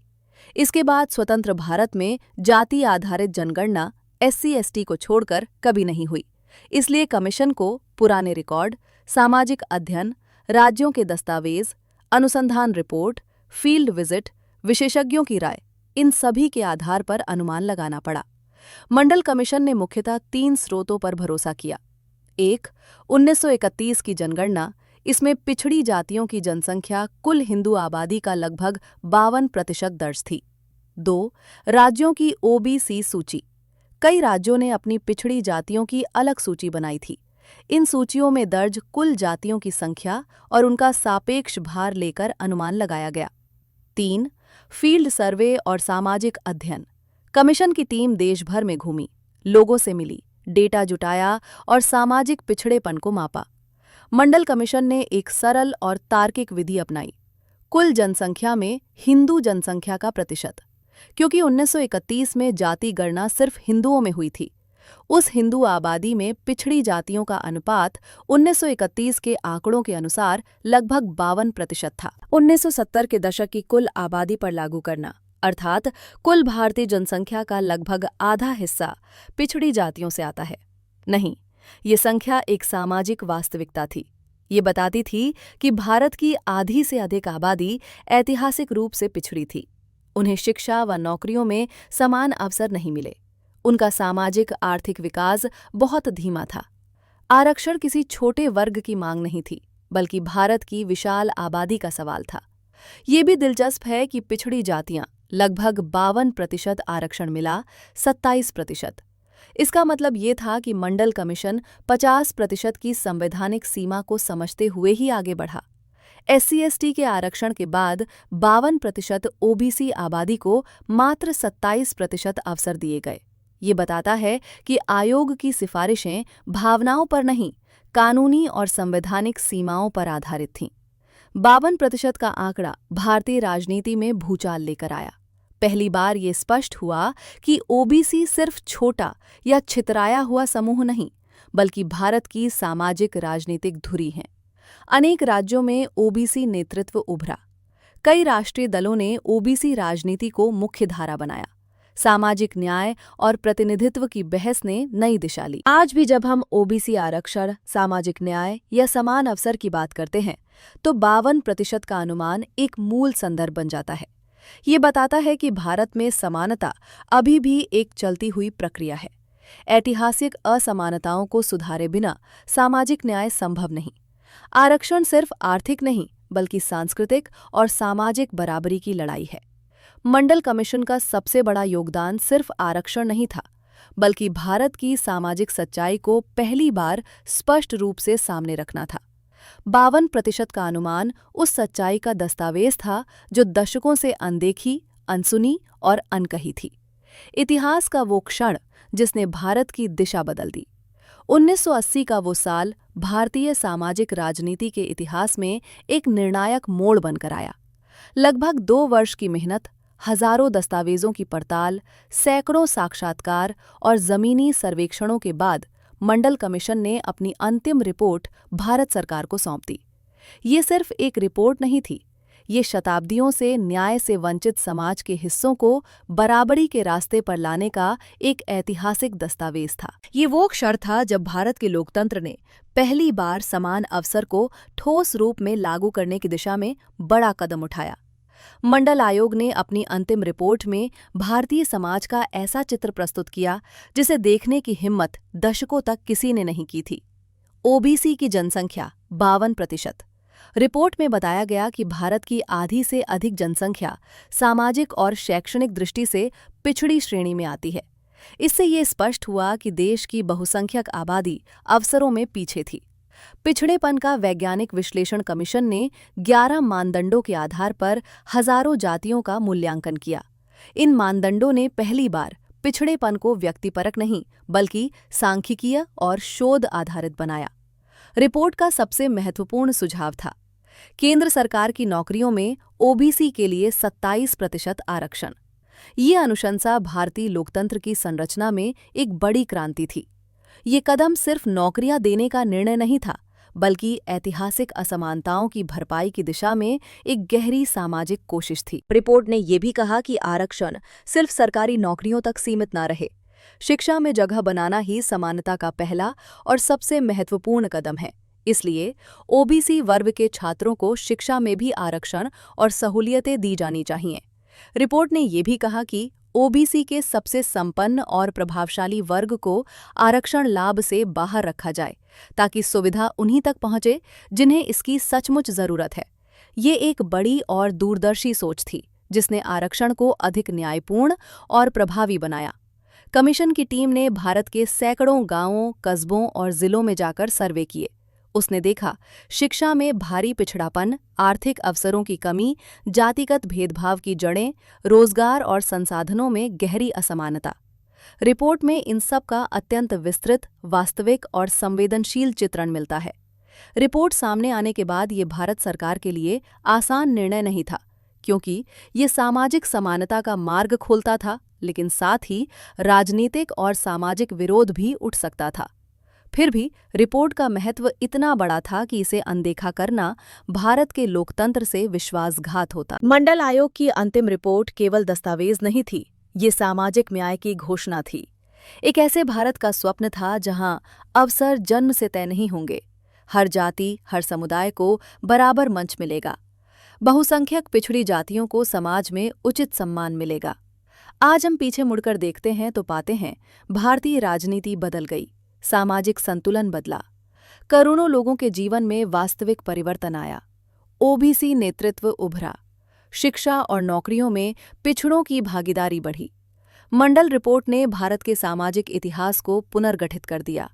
इसके बाद स्वतंत्र भारत में जाति आधारित जनगणना SC/ST को छोड़कर कभी नहीं हुई। इसलिए कमीशन को पुराने रिकॉर्ड, सामाजिक अध्ययन, राज्यों के दस्तावेज, अनुसंधान रिपोर्ट, फील्ड विजिट, विशेषज्ञों की राय, इन सभी के आधार पर अनुमान लगाना पड़ा। मंडल कमीशन ने मुख्यतः 3 स्रोतों पर भरोसा किया। 1. 1931 की जनगणना। इसमें पिछड़ी जातियों की जनसंख्या कुल हिंदू आबादी का लगभग 52% दर्ज थी। 2. राज्यों की OBC सूची। कई राज्यों ने अपनी पिछड़ी जातियों की अलग सूची बनाई थी। इन सूचियों में दर्ज कुल जातियों की संख्या और उनका सापेक्ष भार लेकर अनुमान लगाया गया। 3. फील्ड सर्वे और सामाजिक अध्ययन। कमीशन की टीम देश भर में घूमी, लोगों से मिली, डेटा जुटाया और सामाजिक पिछड़ेपन को मापा। मंडल कमीशन ने एक सरल और तार्किक विधि अपनाई। कुल जनसंख्या में हिंदू जनसंख्या का प्रतिशत, क्योंकि 1931 में जाति गणना सिर्फ हिंदुओं में हुई थी, उस हिंदू आबादी में पिछड़ी जातियों का अनुपात 1931 के आंकड़ों के अनुसार लगभग 52% था। 1970 के दशक की कुल आबादी पर लागू करना, अर्थात कुल भारतीय जनसंख्या का लगभग आधा हिस्सा पिछड़ी जातियों से आता है। नहीं, ये संख्या एक सामाजिक वास्तविकता थी। ये बताती थी कि भारत की आधी से अधिक आबादी ऐतिहासिक रूप से पिछड़ी थी। उन्हें शिक्षा व नौकरियों में समान अवसर नहीं मिले। उनका सामाजिक आर्थिक विकास बहुत धीमा था। आरक्षण किसी छोटे वर्ग की मांग नहीं थी, बल्कि भारत की विशाल आबादी का सवाल था। ये भी दिलचस्प है कि पिछड़ी जातियां लगभग 52% आरक्षण मिला, 27%। इसका मतलब ये था कि मंडल कमीशन 50% की संवैधानिक सीमा को समझते हुए ही आगे बढ़ा। SC/ST के आरक्षण के बाद 52% ओबीसी आबादी को मात्र 27% अवसर दिए गए। ये बताता है कि आयोग की सिफारिशें भावनाओं पर नहीं, कानूनी और संवैधानिक सीमाओं पर आधारित थीं। 52% का आंकड़ा भारतीय राजनीति में भूचाल लेकर आया। पहली बार ये स्पष्ट हुआ कि ओबीसी सिर्फ छोटा या छितराया हुआ समूह नहीं, बल्कि भारत की सामाजिक राजनीतिक धुरी हैं। अनेक राज्यों में ओबीसी नेतृत्व उभरा। कई राष्ट्रीय दलों ने ओबीसी राजनीति को मुख्य धारा बनाया। सामाजिक न्याय और प्रतिनिधित्व की बहस ने नई दिशा ली। आज भी जब हम ओबीसी आरक्षण, सामाजिक न्याय या समान अवसर की बात करते हैं, तो 52% का अनुमान एक मूल संदर्भ बन जाता है। ये बताता है कि भारत में समानता अभी भी एक चलती हुई प्रक्रिया है। ऐतिहासिक असमानताओं को सुधारे बिना सामाजिक न्याय संभव नहीं। आरक्षण सिर्फ आर्थिक नहीं, बल्कि सांस्कृतिक और सामाजिक बराबरी की लड़ाई है। मंडल कमीशन का सबसे बड़ा योगदान सिर्फ आरक्षण नहीं था, बल्कि भारत की सामाजिक सच्चाई को पहली बार स्पष्ट रूप से सामने रखना था। 52% का अनुमान उस सच्चाई का दस्तावेज था जो दशकों से अनदेखी, अनसुनी और अनकही थी। इतिहास का वो क्षण जिसने भारत की दिशा बदल दी। 1980 का वो साल भारतीय सामाजिक राजनीति के इतिहास में एक निर्णायक मोड़ बनकर आया। लगभग 2 वर्ष की मेहनत, हजारों दस्तावेजों की पड़ताल, सैकड़ों साक्षात्कार और जमीनी सर्वेक्षणों के बाद मंडल कमीशन ने अपनी अंतिम रिपोर्ट भारत सरकार को सौंप दी। ये सिर्फ एक रिपोर्ट नहीं थी, ये शताब्दियों से न्याय से वंचित समाज के हिस्सों को बराबरी के रास्ते पर लाने का एक ऐतिहासिक दस्तावेज था। ये वो क्षण था जब भारत के लोकतंत्र ने पहली बार समान अवसर को ठोस रूप में लागू करने की दिशा में बड़ा कदम उठाया। मंडल आयोग ने अपनी अंतिम रिपोर्ट में भारतीय समाज का ऐसा चित्र प्रस्तुत किया जिसे देखने की हिम्मत दशकों तक किसी ने नहीं की थी। ओबीसी की जनसंख्या 52%। रिपोर्ट में बताया गया कि भारत की आधी से अधिक जनसंख्या सामाजिक और शैक्षणिक दृष्टि से पिछड़ी श्रेणी में आती है। इससे ये स्पष्ट हुआ कि देश की बहुसंख्यक आबादी अवसरों में पीछे थी। पिछड़ेपन का वैज्ञानिक विश्लेषण कमीशन ने 11 मानदंडों के आधार पर हजारों जातियों का मूल्यांकन किया। इन मानदंडों ने पहली बार पिछड़ेपन को व्यक्तिपरक नहीं, बल्कि सांख्यिकीय और शोध आधारित बनाया। रिपोर्ट का सबसे महत्वपूर्ण सुझाव था केंद्र सरकार की नौकरियों में ओबीसी के लिए 27% आरक्षण। ये अनुशंसा भारतीय लोकतंत्र की संरचना में एक बड़ी क्रांति थी। ये कदम सिर्फ नौकरियां देने का निर्णय नहीं था, बल्कि ऐतिहासिक असमानताओं की भरपाई की दिशा में एक गहरी सामाजिक कोशिश थी। रिपोर्ट ने यह भी कहा कि आरक्षण सिर्फ सरकारी नौकरियों तक सीमित न रहे। शिक्षा में जगह बनाना ही समानता का पहला और सबसे महत्वपूर्ण कदम है। इसलिए ओबीसी वर्ग के छात्रों को शिक्षा में भी आरक्षण और सहूलियतें दी जानी चाहिए। रिपोर्ट ने यह भी कहा कि ओबीसी के सबसे संपन्न और प्रभावशाली वर्ग को आरक्षण लाभ से बाहर रखा जाए, ताकि सुविधा उन्हीं तक पहुंचे जिन्हें इसकी सचमुच जरूरत है। ये एक बड़ी और दूरदर्शी सोच थी, जिसने आरक्षण को अधिक न्यायपूर्ण और प्रभावी बनाया। कमीशन की टीम ने भारत के सैकड़ों गांवों, कस्बों और जिलों में जाकर सर्वे किए। उसने देखा शिक्षा में भारी पिछड़ापन, आर्थिक अवसरों की कमी, जातिगत भेदभाव की जड़ें, रोजगार और संसाधनों में गहरी असमानता। रिपोर्ट में इन सब का अत्यंत विस्तृत, वास्तविक और संवेदनशील चित्रण मिलता है। रिपोर्ट सामने आने के बाद ये भारत सरकार के लिए आसान निर्णय नहीं था, क्योंकि ये सामाजिक समानता का मार्ग खोलता था, लेकिन साथ ही राजनीतिक और सामाजिक विरोध भी उठ सकता था। फिर भी रिपोर्ट का महत्व इतना बड़ा था कि इसे अनदेखा करना भारत के लोकतंत्र से विश्वासघात होता। मंडल आयोग की अंतिम रिपोर्ट केवल दस्तावेज नहीं थी, ये सामाजिक न्याय की घोषणा थी। एक ऐसे भारत का स्वप्न था जहां अवसर जन्म से तय नहीं होंगे, हर जाति, हर समुदाय को बराबर मंच मिलेगा, बहुसंख्यक पिछड़ी जातियों को समाज में उचित सम्मान मिलेगा। आज हम पीछे मुड़कर देखते हैं तो पाते हैं भारतीय राजनीति बदल गई, सामाजिक संतुलन बदला, करोड़ों लोगों के जीवन में वास्तविक परिवर्तन आया, ओबीसी नेतृत्व उभरा, शिक्षा और नौकरियों में पिछड़ों की भागीदारी बढ़ी। मंडल रिपोर्ट ने भारत के सामाजिक इतिहास को पुनर्गठित कर दिया।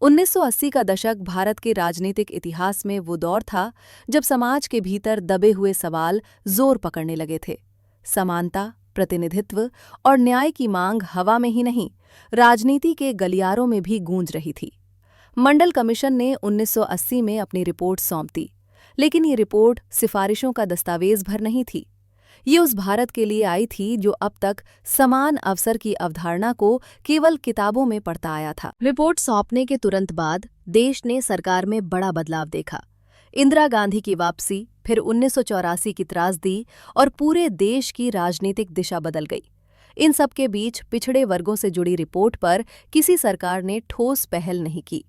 1980 का दशक भारत के राजनीतिक इतिहास में वो दौर था जब समाज के भीतर दबे हुए सवाल जोर पकड़ने लगे थे। समानता, प्रतिनिधित्व और न्याय की मांग हवा में ही नहीं, राजनीति के गलियारों में भी गूंज रही थी। मंडल कमीशन ने 1980 में अपनी रिपोर्ट सौंप दी, लेकिन ये रिपोर्ट सिफारिशों का दस्तावेज भर नहीं थी। ये उस भारत के लिए आई थी जो अब तक समान अवसर की अवधारणा को केवल किताबों में पढ़ता आया था। रिपोर्ट सौंपने के तुरंत बाद देश ने सरकार में बड़ा बदलाव देखा। इंदिरा गांधी की वापसी, फिर 1984 की त्रासदी और पूरे देश की राजनीतिक दिशा बदल गई। इन सब के बीच पिछड़े वर्गों से जुड़ी रिपोर्ट पर किसी सरकार ने ठोस पहल नहीं की।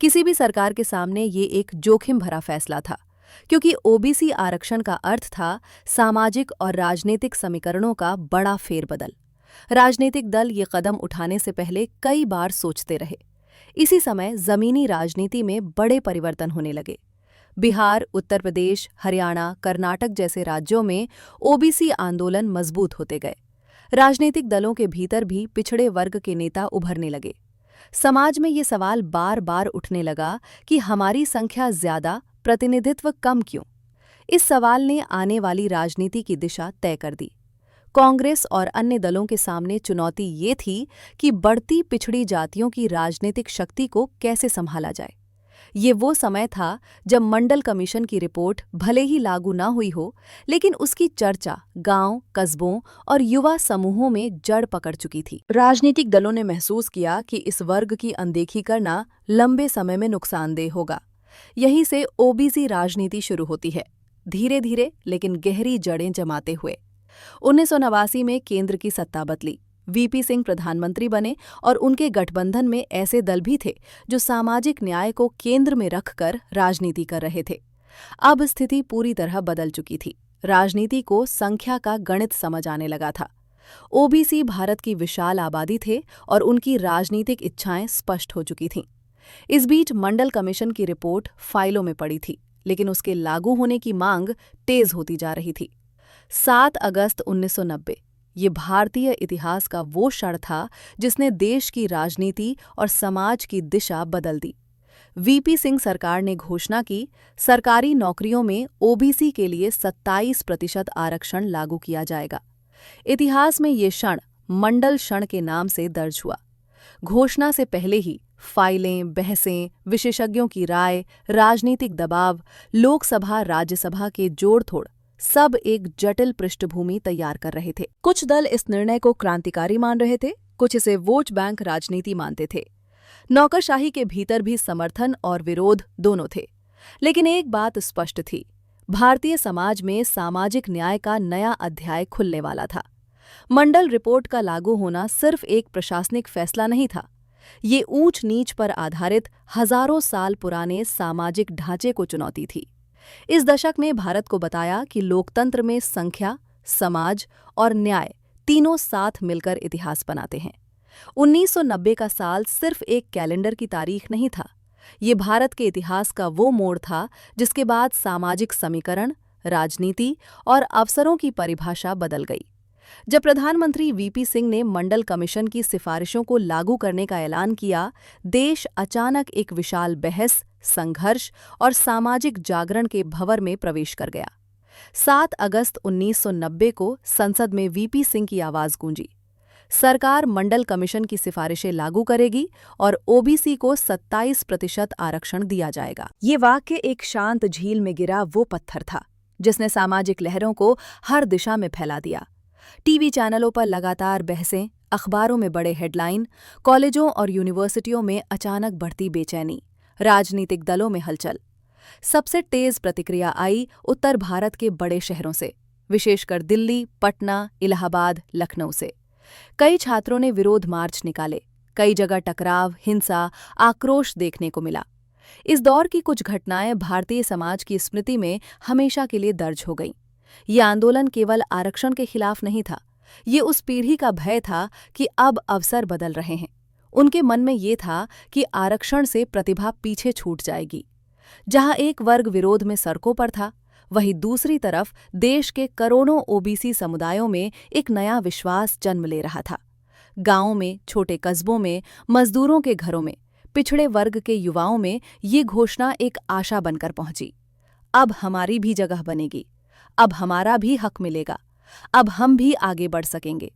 किसी भी सरकार के सामने ये एक जोखिम भरा फैसला था, क्योंकि ओबीसी आरक्षण का अर्थ था सामाजिक और राजनीतिक समीकरणों का बड़ा फेरबदल। राजनीतिक दल ये कदम उठाने से पहले कई बार सोचते रहे। इसी समय जमीनी राजनीति में बड़े परिवर्तन होने लगे। बिहार, उत्तर प्रदेश, हरियाणा, कर्नाटक जैसे राज्यों में ओबीसी आंदोलन मजबूत होते गए। राजनीतिक दलों के भीतर भी पिछड़े वर्ग के नेता उभरने लगे। समाज में ये सवाल बार बार उठने लगा कि हमारी संख्या ज्यादा, प्रतिनिधित्व कम क्यों? इस सवाल ने आने वाली राजनीति की दिशा तय कर दी। कांग्रेस और अन्य दलों के सामने चुनौती ये थी कि बढ़ती पिछड़ी जातियों की राजनीतिक शक्ति को कैसे संभाला जाए। ये वो समय था जब मंडल कमीशन की रिपोर्ट भले ही लागू न हुई हो, लेकिन उसकी चर्चा गांव, कस्बों और युवा समूहों में जड़ पकड़ चुकी थी। राजनीतिक दलों ने महसूस किया कि इस वर्ग की अनदेखी करना लंबे समय में नुकसानदेह होगा। यहीं से ओबीसी राजनीति शुरू होती है, धीरे धीरे लेकिन गहरी जड़ें जमाते हुए। 1989 में केंद्र की सत्ता बदली, वीपी सिंह प्रधानमंत्री बने और उनके गठबंधन में ऐसे दल भी थे जो सामाजिक न्याय को केंद्र में रखकर राजनीति कर रहे थे। अब स्थिति पूरी तरह बदल चुकी थी। राजनीति को संख्या का गणित समझ आने लगा था। ओबीसी भारत की विशाल आबादी थे और उनकी राजनीतिक इच्छाएं स्पष्ट हो चुकी थीं। इस बीच मंडल कमीशन की रिपोर्ट फाइलों में पड़ी थी, लेकिन उसके लागू होने की मांग तेज होती जा रही थी। 7 अगस्त 1990 ये भारतीय इतिहास का वो क्षण था जिसने देश की राजनीति और समाज की दिशा बदल दी। वीपी सिंह सरकार ने घोषणा की, सरकारी नौकरियों में ओबीसी के लिए 27% आरक्षण लागू किया जाएगा। इतिहास में ये क्षण मंडल क्षण के नाम से दर्ज हुआ। घोषणा से पहले ही फाइलें, बहसें, विशेषज्ञों की राय, राजनीतिक दबाव, लोकसभा राज्यसभा के जोड़-तोड़ सब एक जटिल पृष्ठभूमि तैयार कर रहे थे। कुछ दल इस निर्णय को क्रांतिकारी मान रहे थे, कुछ इसे वोट बैंक राजनीति मानते थे। नौकरशाही के भीतर भी समर्थन और विरोध दोनों थे। लेकिन एक बात स्पष्ट थी, भारतीय समाज में सामाजिक न्याय का नया अध्याय खुलने वाला था। मंडल रिपोर्ट का लागू होना सिर्फ एक प्रशासनिक फैसला नहीं था, ये ऊंच नीच पर आधारित हजारों साल पुराने सामाजिक ढांचे को चुनौती थी। इस दशक ने भारत को बताया कि लोकतंत्र में संख्या, समाज और न्याय तीनों साथ मिलकर इतिहास बनाते हैं। 1990 का साल सिर्फ एक कैलेंडर की तारीख नहीं था, ये भारत के इतिहास का वो मोड़ था जिसके बाद सामाजिक समीकरण, राजनीति और अवसरों की परिभाषा बदल गई। जब प्रधानमंत्री वीपी सिंह ने मंडल कमीशन की सिफारिशों को लागू करने का ऐलान किया, देश अचानक एक विशाल बहस, संघर्ष और सामाजिक जागरण के भंवर में प्रवेश कर गया। 7 अगस्त 1990 को संसद में वीपी सिंह की आवाज गूंजी। सरकार मंडल कमीशन की सिफारिशें लागू करेगी और ओबीसी को 27% आरक्षण दिया जाएगा। ये वाक्य एक शांत झील में गिरा वो पत्थर था जिसने सामाजिक लहरों को हर दिशा में फैला दिया। टीवी चैनलों पर लगातार बहसें, अखबारों में बड़े हेडलाइन, कॉलेजों और यूनिवर्सिटियों में अचानक बढ़ती बेचैनी, राजनीतिक दलों में हलचल। सबसे तेज प्रतिक्रिया आई उत्तर भारत के बड़े शहरों से, विशेषकर दिल्ली, पटना, इलाहाबाद, लखनऊ से। कई छात्रों ने विरोध मार्च निकाले, कई जगह टकराव, हिंसा, आक्रोश देखने को मिला। इस दौर की कुछ घटनाएं भारतीय समाज की स्मृति में हमेशा के लिए दर्ज हो गईं। ये आंदोलन केवल आरक्षण के खिलाफ नहीं था, ये उस पीढ़ी का भय था कि अब अवसर बदल रहे हैं। उनके मन में ये था कि आरक्षण से प्रतिभा पीछे छूट जाएगी। जहां एक वर्ग विरोध में सड़कों पर था, वहीं दूसरी तरफ देश के करोड़ों ओबीसी समुदायों में एक नया विश्वास जन्म ले रहा था। गांवों में, छोटे कस्बों में, मजदूरों के घरों में, पिछड़े वर्ग के युवाओं में ये घोषणा एक आशा बनकर पहुंची। अब हमारी भी जगह बनेगी, अब हमारा भी हक मिलेगा, अब हम भी आगे बढ़ सकेंगे।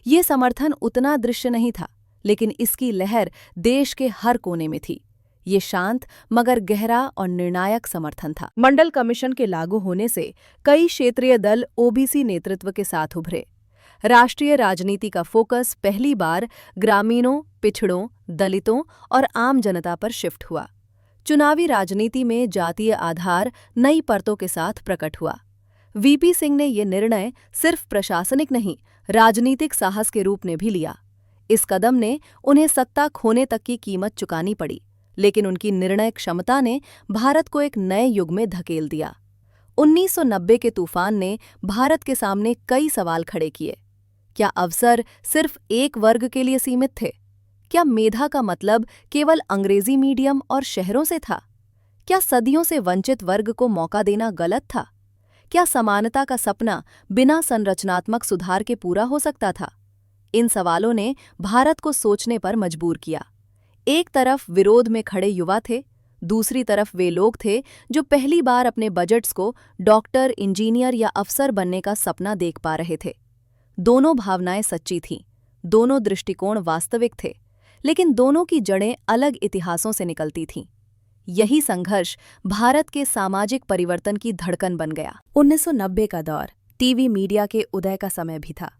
ये समर्थन उतना दृश्य नहीं था, लेकिन इसकी लहर देश के हर कोने में थी। ये शांत मगर गहरा और निर्णायक समर्थन था। मंडल कमीशन के लागू होने से कई क्षेत्रीय दल ओबीसी नेतृत्व के साथ उभरे। राष्ट्रीय राजनीति का फोकस पहली बार ग्रामीणों, पिछड़ों, दलितों और आम जनता पर शिफ्ट हुआ। चुनावी राजनीति में जातीय आधार नई परतों के साथ प्रकट हुआ। वीपी सिंह ने ये निर्णय सिर्फ प्रशासनिक नहीं, राजनीतिक साहस के रूप में भी लिया। इस कदम ने उन्हें सत्ता खोने तक की कीमत चुकानी पड़ी, लेकिन उनकी निर्णय क्षमता ने भारत को एक नए युग में धकेल दिया। 1990 के तूफान ने भारत के सामने कई सवाल खड़े किए। क्या अवसर सिर्फ एक वर्ग के लिए सीमित थे? क्या मेधा का मतलब केवल अंग्रेजी मीडियम और शहरों से था? क्या सदियों से वंचित वर्ग को मौका देना गलत था? क्या समानता का सपना बिना संरचनात्मक सुधार के पूरा हो सकता था? इन सवालों ने भारत को सोचने पर मजबूर किया। एक तरफ विरोध में खड़े युवा थे, दूसरी तरफ वे लोग थे जो पहली बार अपने बजट्स को डॉक्टर, इंजीनियर या अफसर बनने का सपना देख पा रहे थे। दोनों भावनाएं सच्ची थीं, दोनों दृष्टिकोण वास्तविक थे, लेकिन दोनों की जड़ें अलग इतिहासों से निकलती थीं। यही संघर्ष भारत के सामाजिक परिवर्तन की धड़कन बन गया। 1990 का दौर टीवी मीडिया के उदय का समय भी था।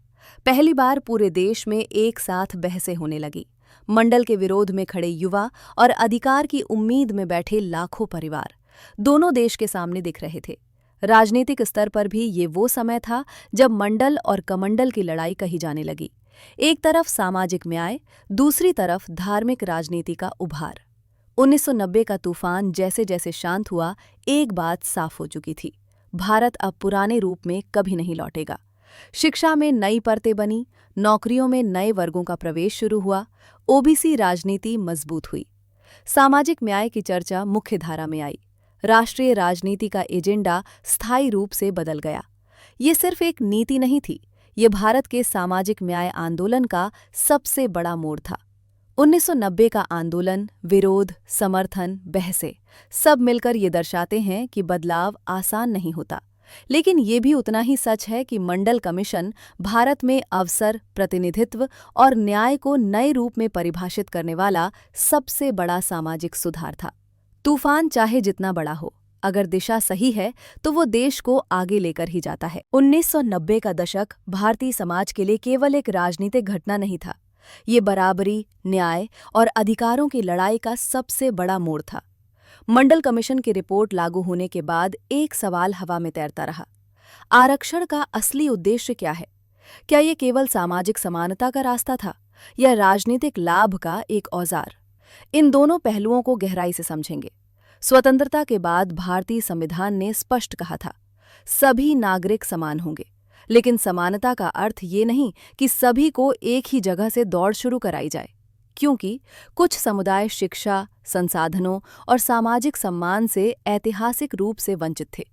पहली बार पूरे देश में एक साथ बहसें होने लगी। मंडल के विरोध में खड़े युवा और अधिकार की उम्मीद में बैठे लाखों परिवार, दोनों देश के सामने दिख रहे थे। राजनीतिक स्तर पर भी ये वो समय था जब मंडल और कमंडल की लड़ाई कही जाने लगी। एक तरफ सामाजिक न्याय, दूसरी तरफ धार्मिक राजनीति का उभार। 1990 का तूफान जैसे जैसे शांत हुआ, एक बात साफ हो चुकी थी, भारत अब पुराने रूप में कभी नहीं लौटेगा। शिक्षा में नई परतें बनी, नौकरियों में नए वर्गों का प्रवेश शुरू हुआ, ओबीसी राजनीति मजबूत हुई, सामाजिक न्याय की चर्चा मुख्यधारा में आई, राष्ट्रीय राजनीति का एजेंडा स्थायी रूप से बदल गया। ये सिर्फ एक नीति नहीं थी, ये भारत के सामाजिक न्याय आंदोलन का सबसे बड़ा मोड़ था। 1990 का आंदोलन, विरोध, समर्थन, बहसें सब मिलकर ये दर्शाते हैं कि बदलाव आसान नहीं होता, लेकिन ये भी उतना ही सच है कि मंडल कमीशन भारत में अवसर, प्रतिनिधित्व और न्याय को नए रूप में परिभाषित करने वाला सबसे बड़ा सामाजिक सुधार था। तूफान चाहे जितना बड़ा हो, अगर दिशा सही है तो वो देश को आगे लेकर ही जाता है। 1990 का दशक भारतीय समाज के लिए केवल एक राजनीतिक घटना नहीं था, ये बराबरी, न्याय और अधिकारों की लड़ाई का सबसे बड़ा मोड़ था। मंडल कमीशन की रिपोर्ट लागू होने के बाद एक सवाल हवा में तैरता रहा, आरक्षण का असली उद्देश्य क्या है? क्या ये केवल सामाजिक समानता का रास्ता था या राजनीतिक लाभ का एक औजार? इन दोनों पहलुओं को गहराई से समझेंगे। स्वतंत्रता के बाद भारतीय संविधान ने स्पष्ट कहा था, सभी नागरिक समान होंगे, लेकिन समानता का अर्थ ये नहीं कि सभी को एक ही जगह से दौड़ शुरू कराई जाए, क्योंकि कुछ समुदाय शिक्षा, संसाधनों और सामाजिक सम्मान से ऐतिहासिक रूप से वंचित थे।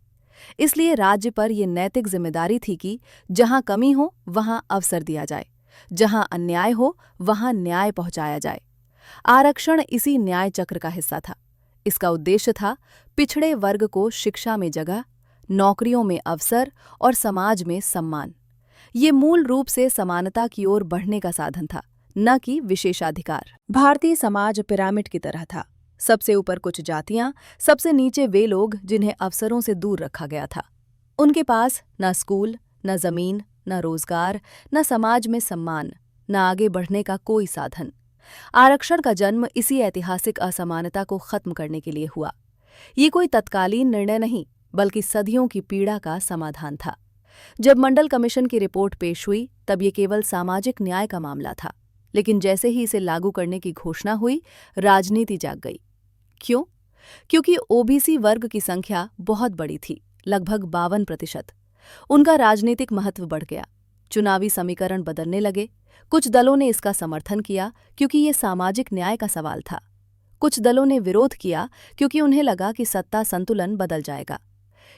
इसलिए राज्य पर यह नैतिक जिम्मेदारी थी कि जहां कमी हो वहां अवसर दिया जाए, जहां अन्याय हो वहां न्याय पहुंचाया जाए। आरक्षण इसी न्याय चक्र का हिस्सा था। इसका उद्देश्य था पिछड़े वर्ग को शिक्षा में जगह, नौकरियों में अवसर और समाज में सम्मान। ये मूल रूप से समानता की ओर बढ़ने का साधन था, न कि विशेषाधिकार। भारतीय समाज पिरामिड की तरह था। सबसे ऊपर कुछ जातियां, सबसे नीचे वे लोग जिन्हें अवसरों से दूर रखा गया था। उनके पास न स्कूल, न जमीन, न रोजगार, न समाज में सम्मान, न आगे बढ़ने का कोई साधन। आरक्षण का जन्म इसी ऐतिहासिक असमानता को खत्म करने के लिए हुआ। ये कोई तत्कालीन निर्णय नहीं, बल्कि सदियों की पीड़ा का समाधान था। जब मंडल कमीशन की रिपोर्ट पेश हुई, तब ये केवल सामाजिक न्याय का मामला था। लेकिन जैसे ही इसे लागू करने की घोषणा हुई, राजनीति जाग गई। क्यों? क्योंकि ओबीसी वर्ग की संख्या बहुत बड़ी थी, लगभग 52%। उनका राजनीतिक महत्व बढ़ गया। चुनावी समीकरण बदलने लगे। कुछ दलों ने इसका समर्थन किया क्योंकि ये सामाजिक न्याय का सवाल था। कुछ दलों ने विरोध किया क्योंकि उन्हें लगा कि सत्ता संतुलन बदल जाएगा।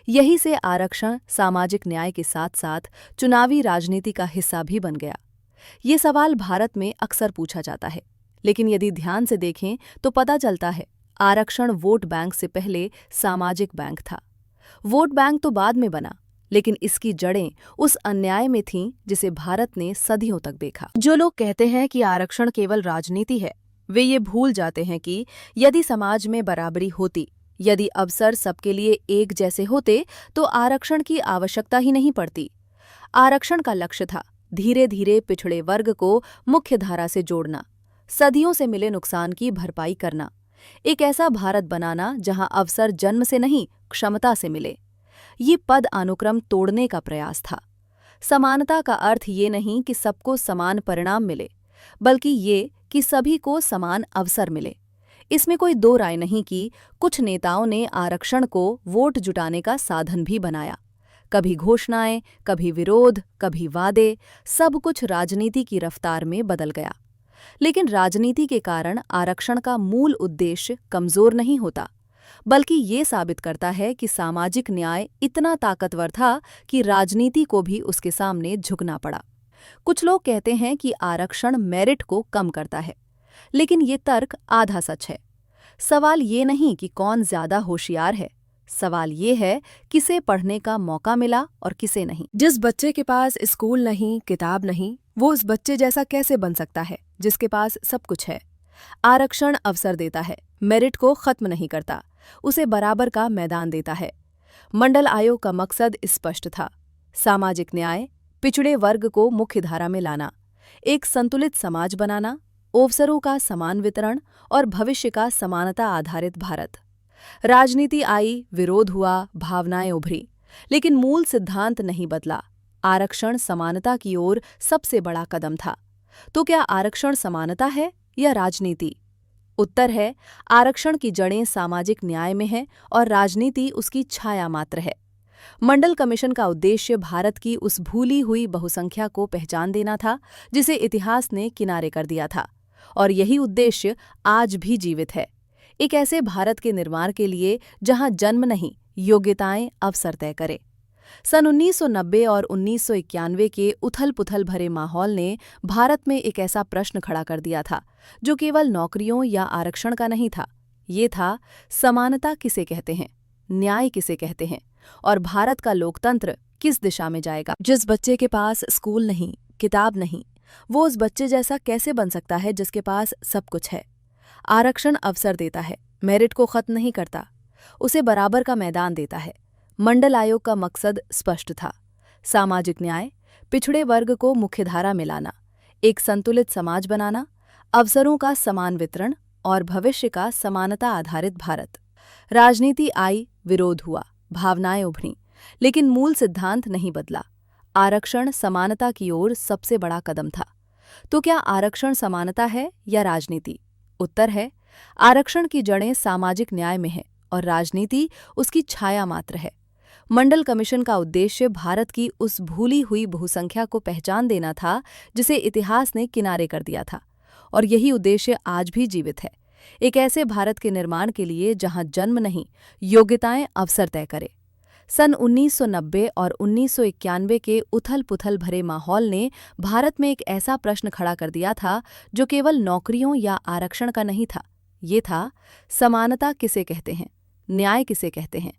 यही से आरक्षण सामाजिक न्याय के साथ साथ चुनावी राजनीति का हिस्सा भी बन गया। ये सवाल भारत में अक्सर पूछा जाता है, लेकिन यदि ध्यान से देखें तो पता चलता है आरक्षण वोट बैंक से पहले सामाजिक बैंक था। वोट बैंक तो बाद में बना, लेकिन इसकी जड़ें उस अन्याय में थीं जिसे भारत ने सदियों तक देखा। जो लोग कहते हैं कि आरक्षण केवल राजनीति है, वे ये भूल जाते हैं कि यदि समाज में बराबरी होती, यदि अवसर सबके लिए एक जैसे होते, तो आरक्षण की आवश्यकता ही नहीं पड़ती। आरक्षण का लक्ष्य था धीरे धीरे पिछड़े वर्ग को मुख्यधारा से जोड़ना, सदियों से मिले नुकसान की भरपाई करना, एक ऐसा भारत बनाना जहां अवसर जन्म से नहीं, क्षमता से मिले। ये पद अनुक्रम तोड़ने का प्रयास था। समानता का अर्थ ये नहीं कि सबको समान परिणाम मिले, बल्कि ये कि सभी को समान अवसर मिले। इसमें कोई दो राय नहीं कि कुछ नेताओं ने आरक्षण को वोट जुटाने का साधन भी बनाया। कभी घोषणाएं, कभी विरोध, कभी वादे, सब कुछ राजनीति की रफ्तार में बदल गया। लेकिन राजनीति के कारण आरक्षण का मूल उद्देश्य कमजोर नहीं होता, बल्कि ये साबित करता है कि सामाजिक न्याय इतना ताकतवर था कि राजनीति को भी उसके सामने झुकना पड़ा। कुछ लोग कहते हैं कि आरक्षण मेरिट को कम करता है, लेकिन ये तर्क आधा सच है। सवाल ये नहीं कि कौन ज्यादा होशियार है, सवाल ये है किसे पढ़ने का मौका मिला और किसे नहीं। जिस बच्चे के पास स्कूल नहीं, किताब नहीं, वो उस बच्चे जैसा कैसे बन सकता है जिसके पास सब कुछ है? आरक्षण अवसर देता है, मेरिट को खत्म नहीं करता, उसे बराबर का मैदान देता है। मंडल आयोग का मकसद स्पष्ट था, सामाजिक न्याय, पिछड़े वर्ग को मुख्यधारा में लाना, एक संतुलित समाज बनाना, अवसरों का समान वितरण और भविष्य का समानता आधारित भारत। राजनीति आई, विरोध हुआ, भावनाएं उभरी, लेकिन मूल सिद्धांत नहीं बदला। आरक्षण समानता की ओर सबसे बड़ा कदम था। तो क्या आरक्षण समानता है या राजनीति? उत्तर है, आरक्षण की जड़ें सामाजिक न्याय में है और राजनीति उसकी छाया मात्र है। मंडल कमीशन का उद्देश्य भारत की उस भूली हुई बहुसंख्या को पहचान देना था जिसे इतिहास ने किनारे कर दिया था, और यही उद्देश्य आज भी जीवित है। एक ऐसे भारत के निर्माण के लिए जहां जन्म नहीं, योग्यताएं अवसर तय करे। सन 1990 और 1991 के उथल-पुथल भरे माहौल ने भारत में एक ऐसा प्रश्न खड़ा कर दिया था जो केवल नौकरियों या आरक्षण का नहीं था। ये था, समानता किसे कहते हैं, न्याय किसे कहते हैं, और भारत का लोकतंत्र किस दिशा में जाएगा? जिस बच्चे के पास स्कूल नहीं, किताब नहीं, वो उस बच्चे जैसा कैसे बन सकता है जिसके पास सब कुछ है? आरक्षण अवसर देता है, मेरिट को खत्म नहीं करता, उसे बराबर का मैदान देता है। मंडल आयोग का मकसद स्पष्ट था, सामाजिक न्याय, पिछड़े वर्ग को मुख्यधारा में लाना, एक संतुलित समाज बनाना, अवसरों का समान वितरण और भविष्य का समानता आधारित भारत। राजनीति आई, विरोध हुआ, भावनाएं उभरी, लेकिन मूल सिद्धांत नहीं बदला। आरक्षण समानता की ओर सबसे बड़ा कदम था। तो क्या आरक्षण समानता है या राजनीति? उत्तर है, आरक्षण की जड़ें सामाजिक न्याय में है और राजनीति उसकी छाया मात्र है। मंडल कमीशन का उद्देश्य भारत की उस भूली हुई बहुसंख्या को पहचान देना था जिसे इतिहास ने किनारे कर दिया था, और यही उद्देश्य आज भी जीवित है। एक ऐसे भारत के निर्माण के लिए जहां जन्म नहीं, योग्यताएं अवसर तय करे। सन 1990 और 1991 के उथल-पुथल भरे माहौल ने भारत में एक ऐसा प्रश्न खड़ा कर दिया था जो केवल नौकरियों या आरक्षण का नहीं था, ये था समानता किसे कहते हैं, न्याय किसे कहते हैं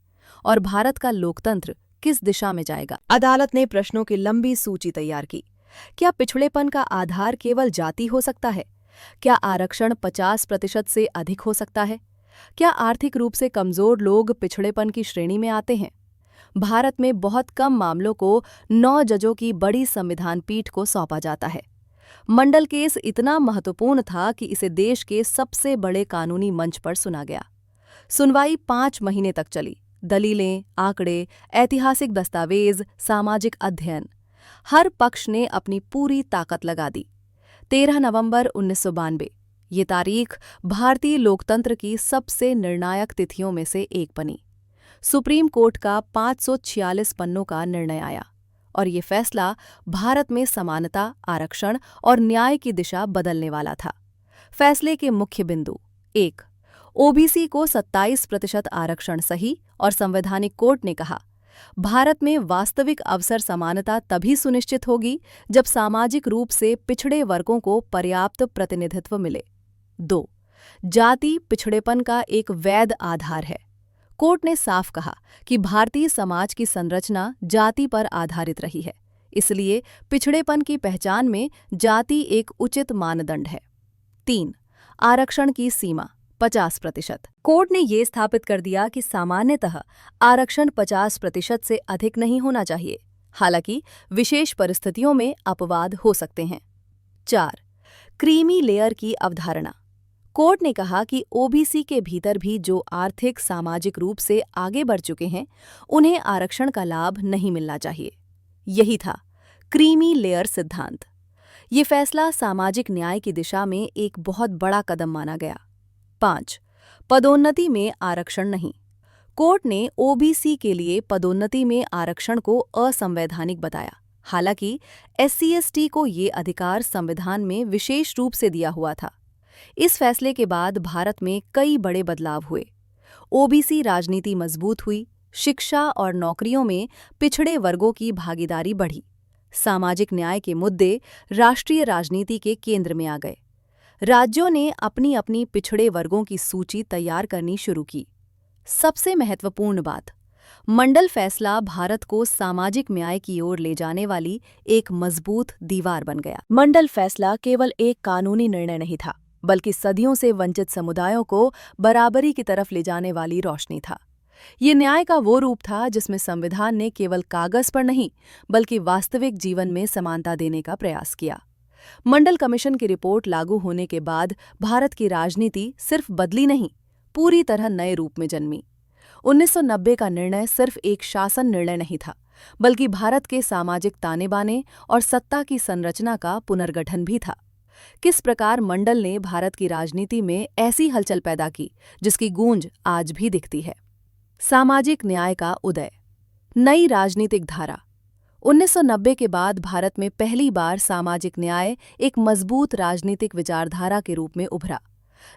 और भारत का लोकतंत्र किस दिशा में जाएगा। अदालत ने प्रश्नों की लंबी सूची तैयार की। क्या पिछड़ेपन का आधार केवल जाति हो सकता है? क्या आरक्षण 50% से अधिक हो सकता है? क्या आर्थिक रूप से कमजोर लोग पिछड़ेपन की श्रेणी में आते हैं? भारत में बहुत कम मामलों को 9 जजों की बड़ी संविधान पीठ को सौंपा जाता है। मंडल केस इतना महत्वपूर्ण था कि इसे देश के सबसे बड़े कानूनी मंच पर सुना गया। सुनवाई 5 महीने तक चली। दलीलें, आंकड़े, ऐतिहासिक दस्तावेज, सामाजिक अध्ययन, हर पक्ष ने अपनी पूरी ताकत लगा दी। 13 नवंबर 1992 ये तारीख भारतीय लोकतंत्र की सबसे निर्णायक तिथियों में से एक बनी। सुप्रीम कोर्ट का 546 पन्नों का निर्णय आया और ये फैसला भारत में समानता, आरक्षण और न्याय की दिशा बदलने वाला था। फैसले के मुख्य बिंदु: 1. ओबीसी को 27% आरक्षण सही और संवैधानिक कोर्ट ने कहा, भारत में वास्तविक अवसर समानता तभी सुनिश्चित होगी जब सामाजिक रूप से पिछड़े वर्गों को पर्याप्त प्रतिनिधित्व मिले। 2. जाति पिछड़ेपन का एक वैध आधार है। कोर्ट ने साफ कहा कि भारतीय समाज की संरचना जाति पर आधारित रही है, इसलिए पिछड़ेपन की पहचान में जाति एक उचित मानदंड है। 3. आरक्षण की सीमा 50%। कोर्ट ने ये स्थापित कर दिया कि सामान्यतः आरक्षण 50% से अधिक नहीं होना चाहिए, हालांकि विशेष परिस्थितियों में अपवाद हो सकते हैं। 4. क्रीमी लेयर की अवधारणा। कोर्ट ने कहा कि ओबीसी के भीतर भी जो आर्थिक सामाजिक रूप से आगे बढ़ चुके हैं, उन्हें आरक्षण का लाभ नहीं मिलना चाहिए। यही था क्रीमी लेयर सिद्धांत। ये फैसला सामाजिक न्याय की दिशा में एक बहुत बड़ा कदम माना गया। 5. पदोन्नति में आरक्षण नहीं। कोर्ट ने ओबीसी के लिए पदोन्नति में आरक्षण को असंवैधानिक बताया, हालांकि SC/ST को ये अधिकार संविधान में विशेष रूप से दिया हुआ था। इस फैसले के बाद भारत में कई बड़े बदलाव हुए। ओबीसी राजनीति मजबूत हुई, शिक्षा और नौकरियों में पिछड़े वर्गों की भागीदारी बढ़ी, सामाजिक न्याय के मुद्दे राष्ट्रीय राजनीति के केंद्र में आ गए। राज्यों ने अपनी अपनी पिछड़े वर्गों की सूची तैयार करनी शुरू की। सबसे महत्वपूर्ण बात, मंडल फैसला भारत को सामाजिक न्याय की ओर ले जाने वाली एक मजबूत दीवार बन गया। मंडल फैसला केवल एक कानूनी निर्णय नहीं था, बल्कि सदियों से वंचित समुदायों को बराबरी की तरफ ले जाने वाली रोशनी था। ये न्याय का वो रूप था जिसमें संविधान ने केवल कागज पर नहीं, बल्कि वास्तविक जीवन में समानता देने का प्रयास किया। मंडल कमीशन की रिपोर्ट लागू होने के बाद भारत की राजनीति सिर्फ बदली नहीं, पूरी तरह नए रूप में जन्मी। 1990 का निर्णय सिर्फ एक शासन निर्णय नहीं था, बल्कि भारत के सामाजिक ताने-बाने और सत्ता की संरचना का पुनर्गठन भी था। किस प्रकार मंडल ने भारत की राजनीति में ऐसी हलचल पैदा की जिसकी गूंज आज भी दिखती है। सामाजिक न्याय का उदय, नई राजनीतिक धारा। 1990 के बाद भारत में पहली बार सामाजिक न्याय एक मजबूत राजनीतिक विचारधारा के रूप में उभरा।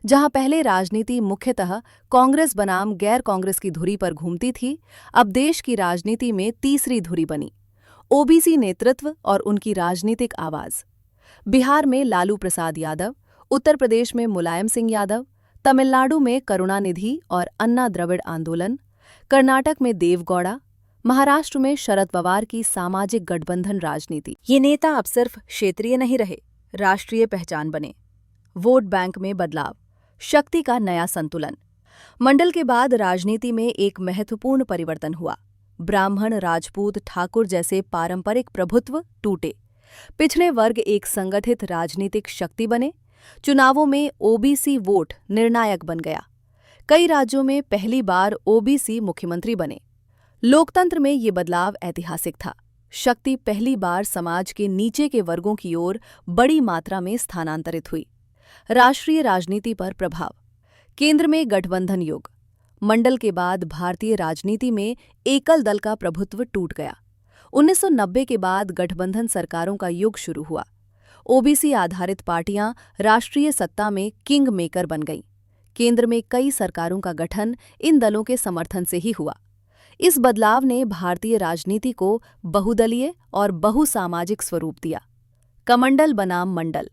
जहां पहले राजनीति मुख्यतः कांग्रेस बनाम गैर कांग्रेस की धुरी पर घूमती थी, अब देश की राजनीति में तीसरी धुरी बनी, ओबीसी नेतृत्व और उनकी राजनीतिक आवाज। बिहार में लालू प्रसाद यादव, उत्तर प्रदेश में मुलायम सिंह यादव, तमिलनाडु में करुणानिधि और अन्ना द्रविड़ आंदोलन, कर्नाटक में देवगौड़ा, महाराष्ट्र में शरद पवार की सामाजिक गठबंधन राजनीति। ये नेता अब सिर्फ क्षेत्रीय नहीं रहे, राष्ट्रीय पहचान बने। वोट बैंक में बदलाव, शक्ति का नया संतुलन। मंडल के बाद राजनीति में एक महत्वपूर्ण परिवर्तन हुआ। ब्राह्मण, राजपूत, ठाकुर जैसे पारंपरिक प्रभुत्व टूटे। पिछड़े वर्ग एक संगठित राजनीतिक शक्ति बने। चुनावों में ओबीसी वोट निर्णायक बन गया। कई राज्यों में पहली बार ओबीसी मुख्यमंत्री बने। लोकतंत्र में ये बदलाव ऐतिहासिक था। शक्ति पहली बार समाज के नीचे के वर्गों की ओर बड़ी मात्रा में स्थानांतरित हुई। राष्ट्रीय राजनीति पर प्रभाव, केंद्र में गठबंधन युग। मंडल के बाद भारतीय राजनीति में एकल दल का प्रभुत्व टूट गया। 1990 के बाद गठबंधन सरकारों का युग शुरू हुआ। ओबीसी आधारित पार्टियां राष्ट्रीय सत्ता में किंग मेकर बन गईं। केंद्र में कई सरकारों का गठन इन दलों के समर्थन से ही हुआ। इस बदलाव ने भारतीय राजनीति को बहुदलीय और बहुसामाजिक स्वरूप दिया। कमंडल बनाम मंडल,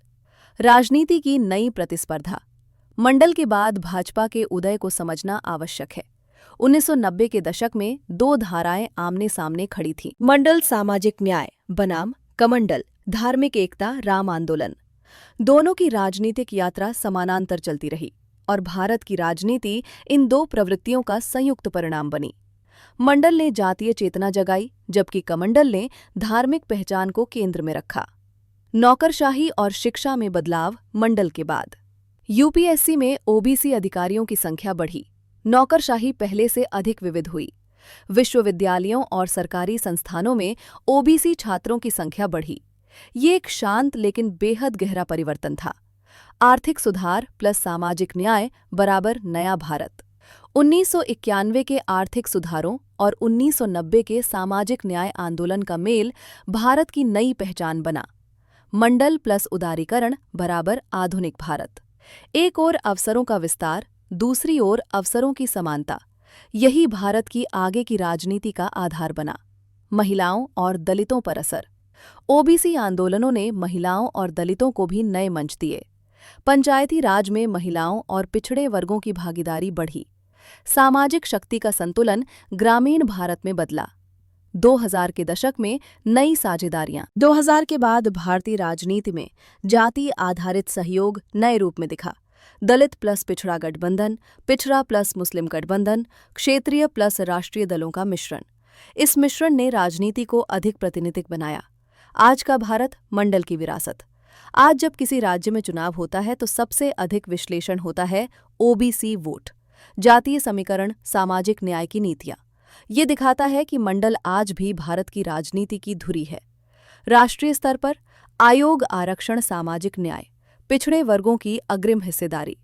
राजनीति की नई प्रतिस्पर्धा। मंडल के बाद भाजपा के उदय को समझना आवश्यक है। 1990 के दशक में दो धाराएं आमने सामने खड़ी थीं। मंडल सामाजिक न्याय बनाम कमंडल धार्मिक एकता राम आंदोलन। दोनों की राजनीतिक यात्रा समानांतर चलती रही और भारत की राजनीति इन दो प्रवृत्तियों का संयुक्त परिणाम बनी। मंडल ने जातीय चेतना जगाई, जबकि कमंडल ने धार्मिक पहचान को केंद्र में रखा। नौकरशाही और शिक्षा में बदलाव मंडल के बाद। यूपीएससी में ओबीसी अधिकारियों की संख्या बढ़ी। नौकरशाही पहले से अधिक विविध हुई। विश्वविद्यालयों और सरकारी संस्थानों में ओबीसी छात्रों की संख्या बढ़ी। ये एक शांत लेकिन बेहद गहरा परिवर्तन था। आर्थिक सुधार प्लस सामाजिक न्याय बराबर नया भारत। 1991 के आर्थिक सुधारों और 1990 के सामाजिक न्याय आंदोलन का मेल भारत की नई पहचान बना। मंडल प्लस उदारीकरण बराबर आधुनिक भारत। एक ओर अवसरों का विस्तार, दूसरी ओर अवसरों की समानता। यही भारत की आगे की राजनीति का आधार बना। महिलाओं और दलितों पर असर। ओबीसी आंदोलनों ने महिलाओं और दलितों को भी नए मंच दिए। पंचायती राज में महिलाओं और पिछड़े वर्गों की भागीदारी बढ़ी। सामाजिक शक्ति का संतुलन ग्रामीण भारत में बदला। 2000 के दशक में नई साझेदारियां। 2000 के बाद भारतीय राजनीति में जाति आधारित सहयोग नए रूप में दिखा। दलित प्लस पिछड़ा गठबंधन, पिछड़ा प्लस मुस्लिम गठबंधन, क्षेत्रीय प्लस राष्ट्रीय दलों का मिश्रण। इस मिश्रण ने राजनीति को अधिक प्रातिनिधिक बनाया। आज का भारत मंडल की विरासत। आज जब किसी राज्य में चुनाव होता है तो सबसे अधिक विश्लेषण होता है ओबीसी वोट, जातीय समीकरण, सामाजिक न्याय की नीतियां। ये दिखाता है कि मंडल आज भी भारत की राजनीति की धुरी है। राष्ट्रीय स्तर पर आयोग, आरक्षण, सामाजिक न्याय, पिछड़े वर्गों की अग्रिम हिस्सेदारी,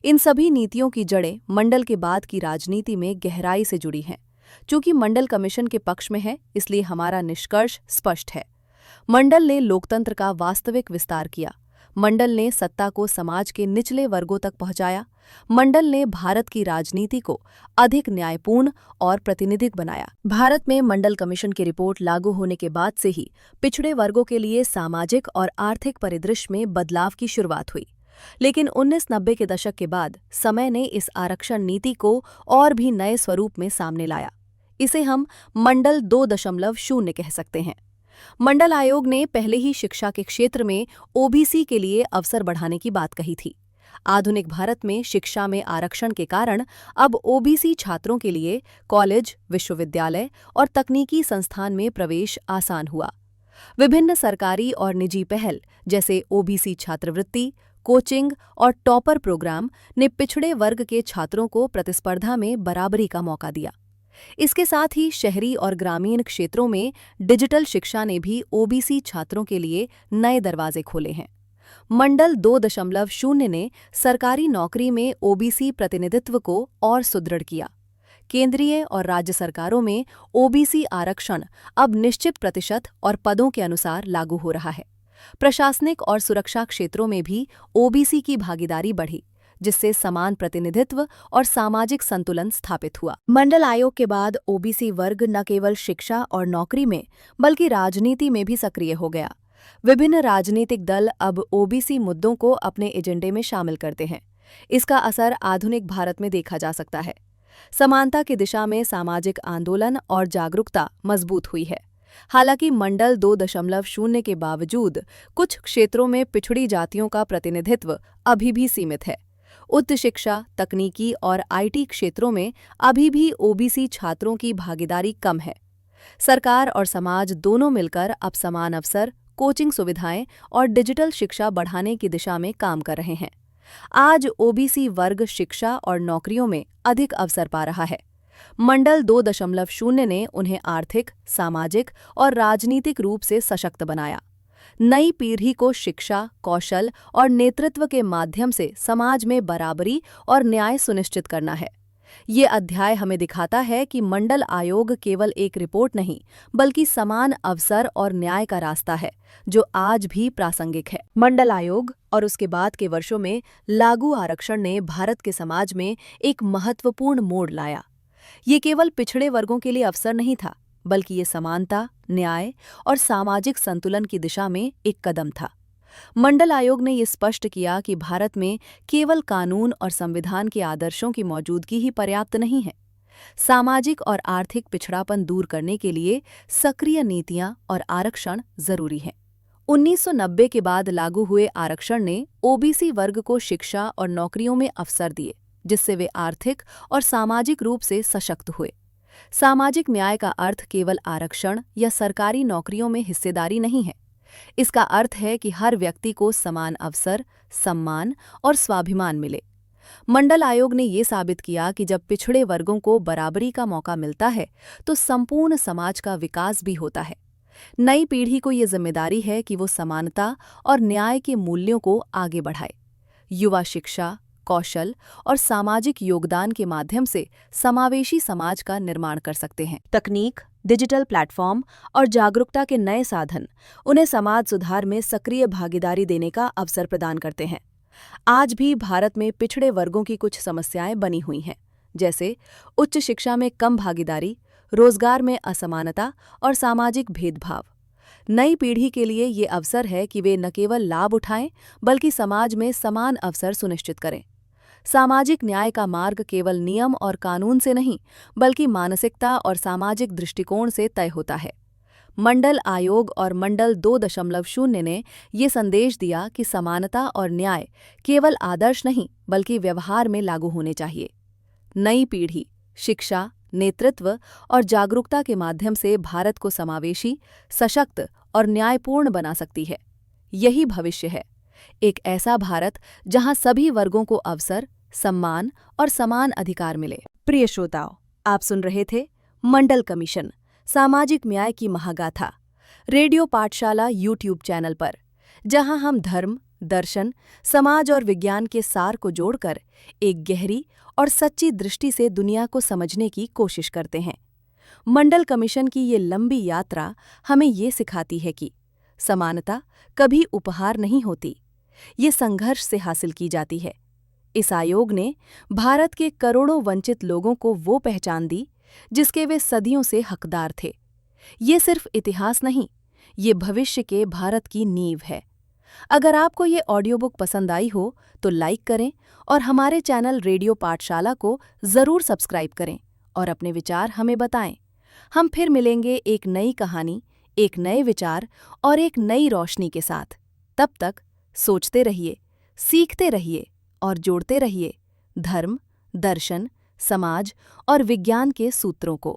इन सभी नीतियों की जड़ें मंडल के बाद की राजनीति में गहराई से जुड़ी हैं। चूंकि मंडल कमीशन के पक्ष में है, इसलिए हमारा निष्कर्ष स्पष्ट है। मंडल ने लोकतंत्र का वास्तविक विस्तार किया। मंडल ने सत्ता को समाज के निचले वर्गों तक पहुंचाया। मंडल ने भारत की राजनीति को अधिक न्यायपूर्ण और प्रातिनिधिक बनाया। भारत में मंडल कमीशन की रिपोर्ट लागू होने के बाद से ही पिछड़े वर्गों के लिए सामाजिक और आर्थिक परिदृश्य में बदलाव की शुरुआत हुई। लेकिन 1990 के दशक के बाद समय ने इस आरक्षण नीति को और भी नए स्वरूप में सामने लाया। इसे हम मंडल 2.0 कह सकते हैं। मंडल आयोग ने पहले ही शिक्षा के क्षेत्र में ओबीसी के लिए अवसर बढ़ाने की बात कही थी। आधुनिक भारत में शिक्षा में आरक्षण के कारण अब ओबीसी छात्रों के लिए कॉलेज, विश्वविद्यालय और तकनीकी संस्थान में प्रवेश आसान हुआ। विभिन्न सरकारी और निजी पहल जैसे ओबीसी छात्रवृत्ति, कोचिंग और टॉपर प्रोग्राम ने पिछड़े वर्ग के छात्रों को प्रतिस्पर्धा में बराबरी का मौका दिया। इसके साथ ही शहरी और ग्रामीण क्षेत्रों में डिजिटल शिक्षा ने भी ओबीसी छात्रों के लिए नए दरवाजे खोले हैं। मंडल 2.0 ने सरकारी नौकरी में ओबीसी प्रतिनिधित्व को और सुदृढ़ किया। केंद्रीय और राज्य सरकारों में ओबीसी आरक्षण अब निश्चित प्रतिशत और पदों के अनुसार लागू हो रहा है। प्रशासनिक और सुरक्षा क्षेत्रों में भी ओबीसी की भागीदारी बढ़ी, जिससे समान प्रतिनिधित्व और सामाजिक संतुलन स्थापित हुआ। मंडल आयोग के बाद ओबीसी वर्ग न केवल शिक्षा और नौकरी में बल्कि राजनीति में भी सक्रिय हो गया। विभिन्न राजनीतिक दल अब ओबीसी मुद्दों को अपने एजेंडे में शामिल करते हैं। इसका असर आधुनिक भारत में देखा जा सकता है। समानता की दिशा में सामाजिक आंदोलन और जागरूकता मजबूत हुई है। हालांकि मंडल 2.0 के बावजूद कुछ क्षेत्रों में पिछड़ी जातियों का प्रतिनिधित्व अभी भी सीमित है। उच्च शिक्षा, तकनीकी और आईटी क्षेत्रों में अभी भी ओबीसी छात्रों की भागीदारी कम है। सरकार और समाज दोनों मिलकर अब समान अवसर, कोचिंग सुविधाएं और डिजिटल शिक्षा बढ़ाने की दिशा में काम कर रहे हैं। आज ओबीसी वर्ग शिक्षा और नौकरियों में अधिक अवसर पा रहा है। मंडल 2.0 ने उन्हें आर्थिक, सामाजिक और राजनीतिक रूप से सशक्त बनाया। नई पीढ़ी को शिक्षा, कौशल और नेतृत्व के माध्यम से समाज में बराबरी और न्याय सुनिश्चित करना है। ये अध्याय हमें दिखाता है कि मंडल आयोग केवल एक रिपोर्ट नहीं, बल्कि समान अवसर और न्याय का रास्ता है, जो आज भी प्रासंगिक है। मंडल आयोग और उसके बाद के वर्षों में लागू आरक्षण ने भारत के समाज में एक महत्वपूर्ण मोड़ लाया। ये केवल पिछड़े वर्गों के लिए अवसर नहीं था, बल्कि ये समानता, न्याय और सामाजिक संतुलन की दिशा में एक कदम था। मंडल आयोग ने ये स्पष्ट किया कि भारत में केवल कानून और संविधान के आदर्शों की मौजूदगी ही पर्याप्त नहीं है। सामाजिक और आर्थिक पिछड़ापन दूर करने के लिए सक्रिय नीतियां और आरक्षण जरूरी हैं। 1990 के बाद लागू हुए आरक्षण ने ओबीसी वर्ग को शिक्षा और नौकरियों में अवसर दिए, जिससे वे आर्थिक और सामाजिक रूप से सशक्त हुए। सामाजिक न्याय का अर्थ केवल आरक्षण या सरकारी नौकरियों में हिस्सेदारी नहीं है। इसका अर्थ है कि हर व्यक्ति को समान अवसर, सम्मान और स्वाभिमान मिले। मंडल आयोग ने ये साबित किया कि जब पिछड़े वर्गों को बराबरी का मौका मिलता है तो संपूर्ण समाज का विकास भी होता है। नई पीढ़ी को ये जिम्मेदारी है कि वो समानता और न्याय के मूल्यों को आगे बढ़ाए। युवा शिक्षा, कौशल और सामाजिक योगदान के माध्यम से समावेशी समाज का निर्माण कर सकते हैं। तकनीक, डिजिटल प्लेटफॉर्म और जागरूकता के नए साधन उन्हें समाज सुधार में सक्रिय भागीदारी देने का अवसर प्रदान करते हैं। आज भी भारत में पिछड़े वर्गों की कुछ समस्याएं बनी हुई हैं, जैसे उच्च शिक्षा में कम भागीदारी, रोजगार में असमानता और सामाजिक भेदभाव। नई पीढ़ी के लिए ये अवसर है कि वे न केवल लाभ उठाएं, बल्कि समाज में समान अवसर सुनिश्चित करें। सामाजिक न्याय का मार्ग केवल नियम और कानून से नहीं, बल्कि मानसिकता और सामाजिक दृष्टिकोण से तय होता है। मंडल आयोग और मंडल 2.0 ने ये संदेश दिया कि समानता और न्याय केवल आदर्श नहीं, बल्कि व्यवहार में लागू होने चाहिए। नई पीढ़ी शिक्षा, नेतृत्व और जागरूकता के माध्यम से भारत को समावेशी, सशक्त और न्यायपूर्ण बना सकती है। यही भविष्य है, एक ऐसा भारत जहां सभी वर्गों को अवसर, सम्मान और समान अधिकार मिले। प्रिय श्रोताओ, आप सुन रहे थे मंडल कमीशन, सामाजिक न्याय की महागाथा, रेडियो पाठशाला यूट्यूब चैनल पर, जहां हम धर्म, दर्शन, समाज और विज्ञान के सार को जोड़कर एक गहरी और सच्ची दृष्टि से दुनिया को समझने की कोशिश करते हैं। मंडल कमीशन की ये लंबी यात्रा हमें ये सिखाती है कि समानता कभी उपहार नहीं होती, ये संघर्ष से हासिल की जाती है। इस आयोग ने भारत के करोड़ों वंचित लोगों को वो पहचान दी जिसके वे सदियों से हकदार थे। ये सिर्फ इतिहास नहीं, ये भविष्य के भारत की नींव है। अगर आपको ये ऑडियो बुक पसंद आई हो तो लाइक करें और हमारे चैनल रेडियो पाठशाला को ज़रूर सब्सक्राइब करें और अपने विचार हमें बताएं। हम फिर मिलेंगे एक नई कहानी, एक नए विचार और एक नई रोशनी के साथ। तब तक सोचते रहिए, सीखते रहिए और जोड़ते रहिए धर्म, दर्शन, समाज और विज्ञान के सूत्रों को।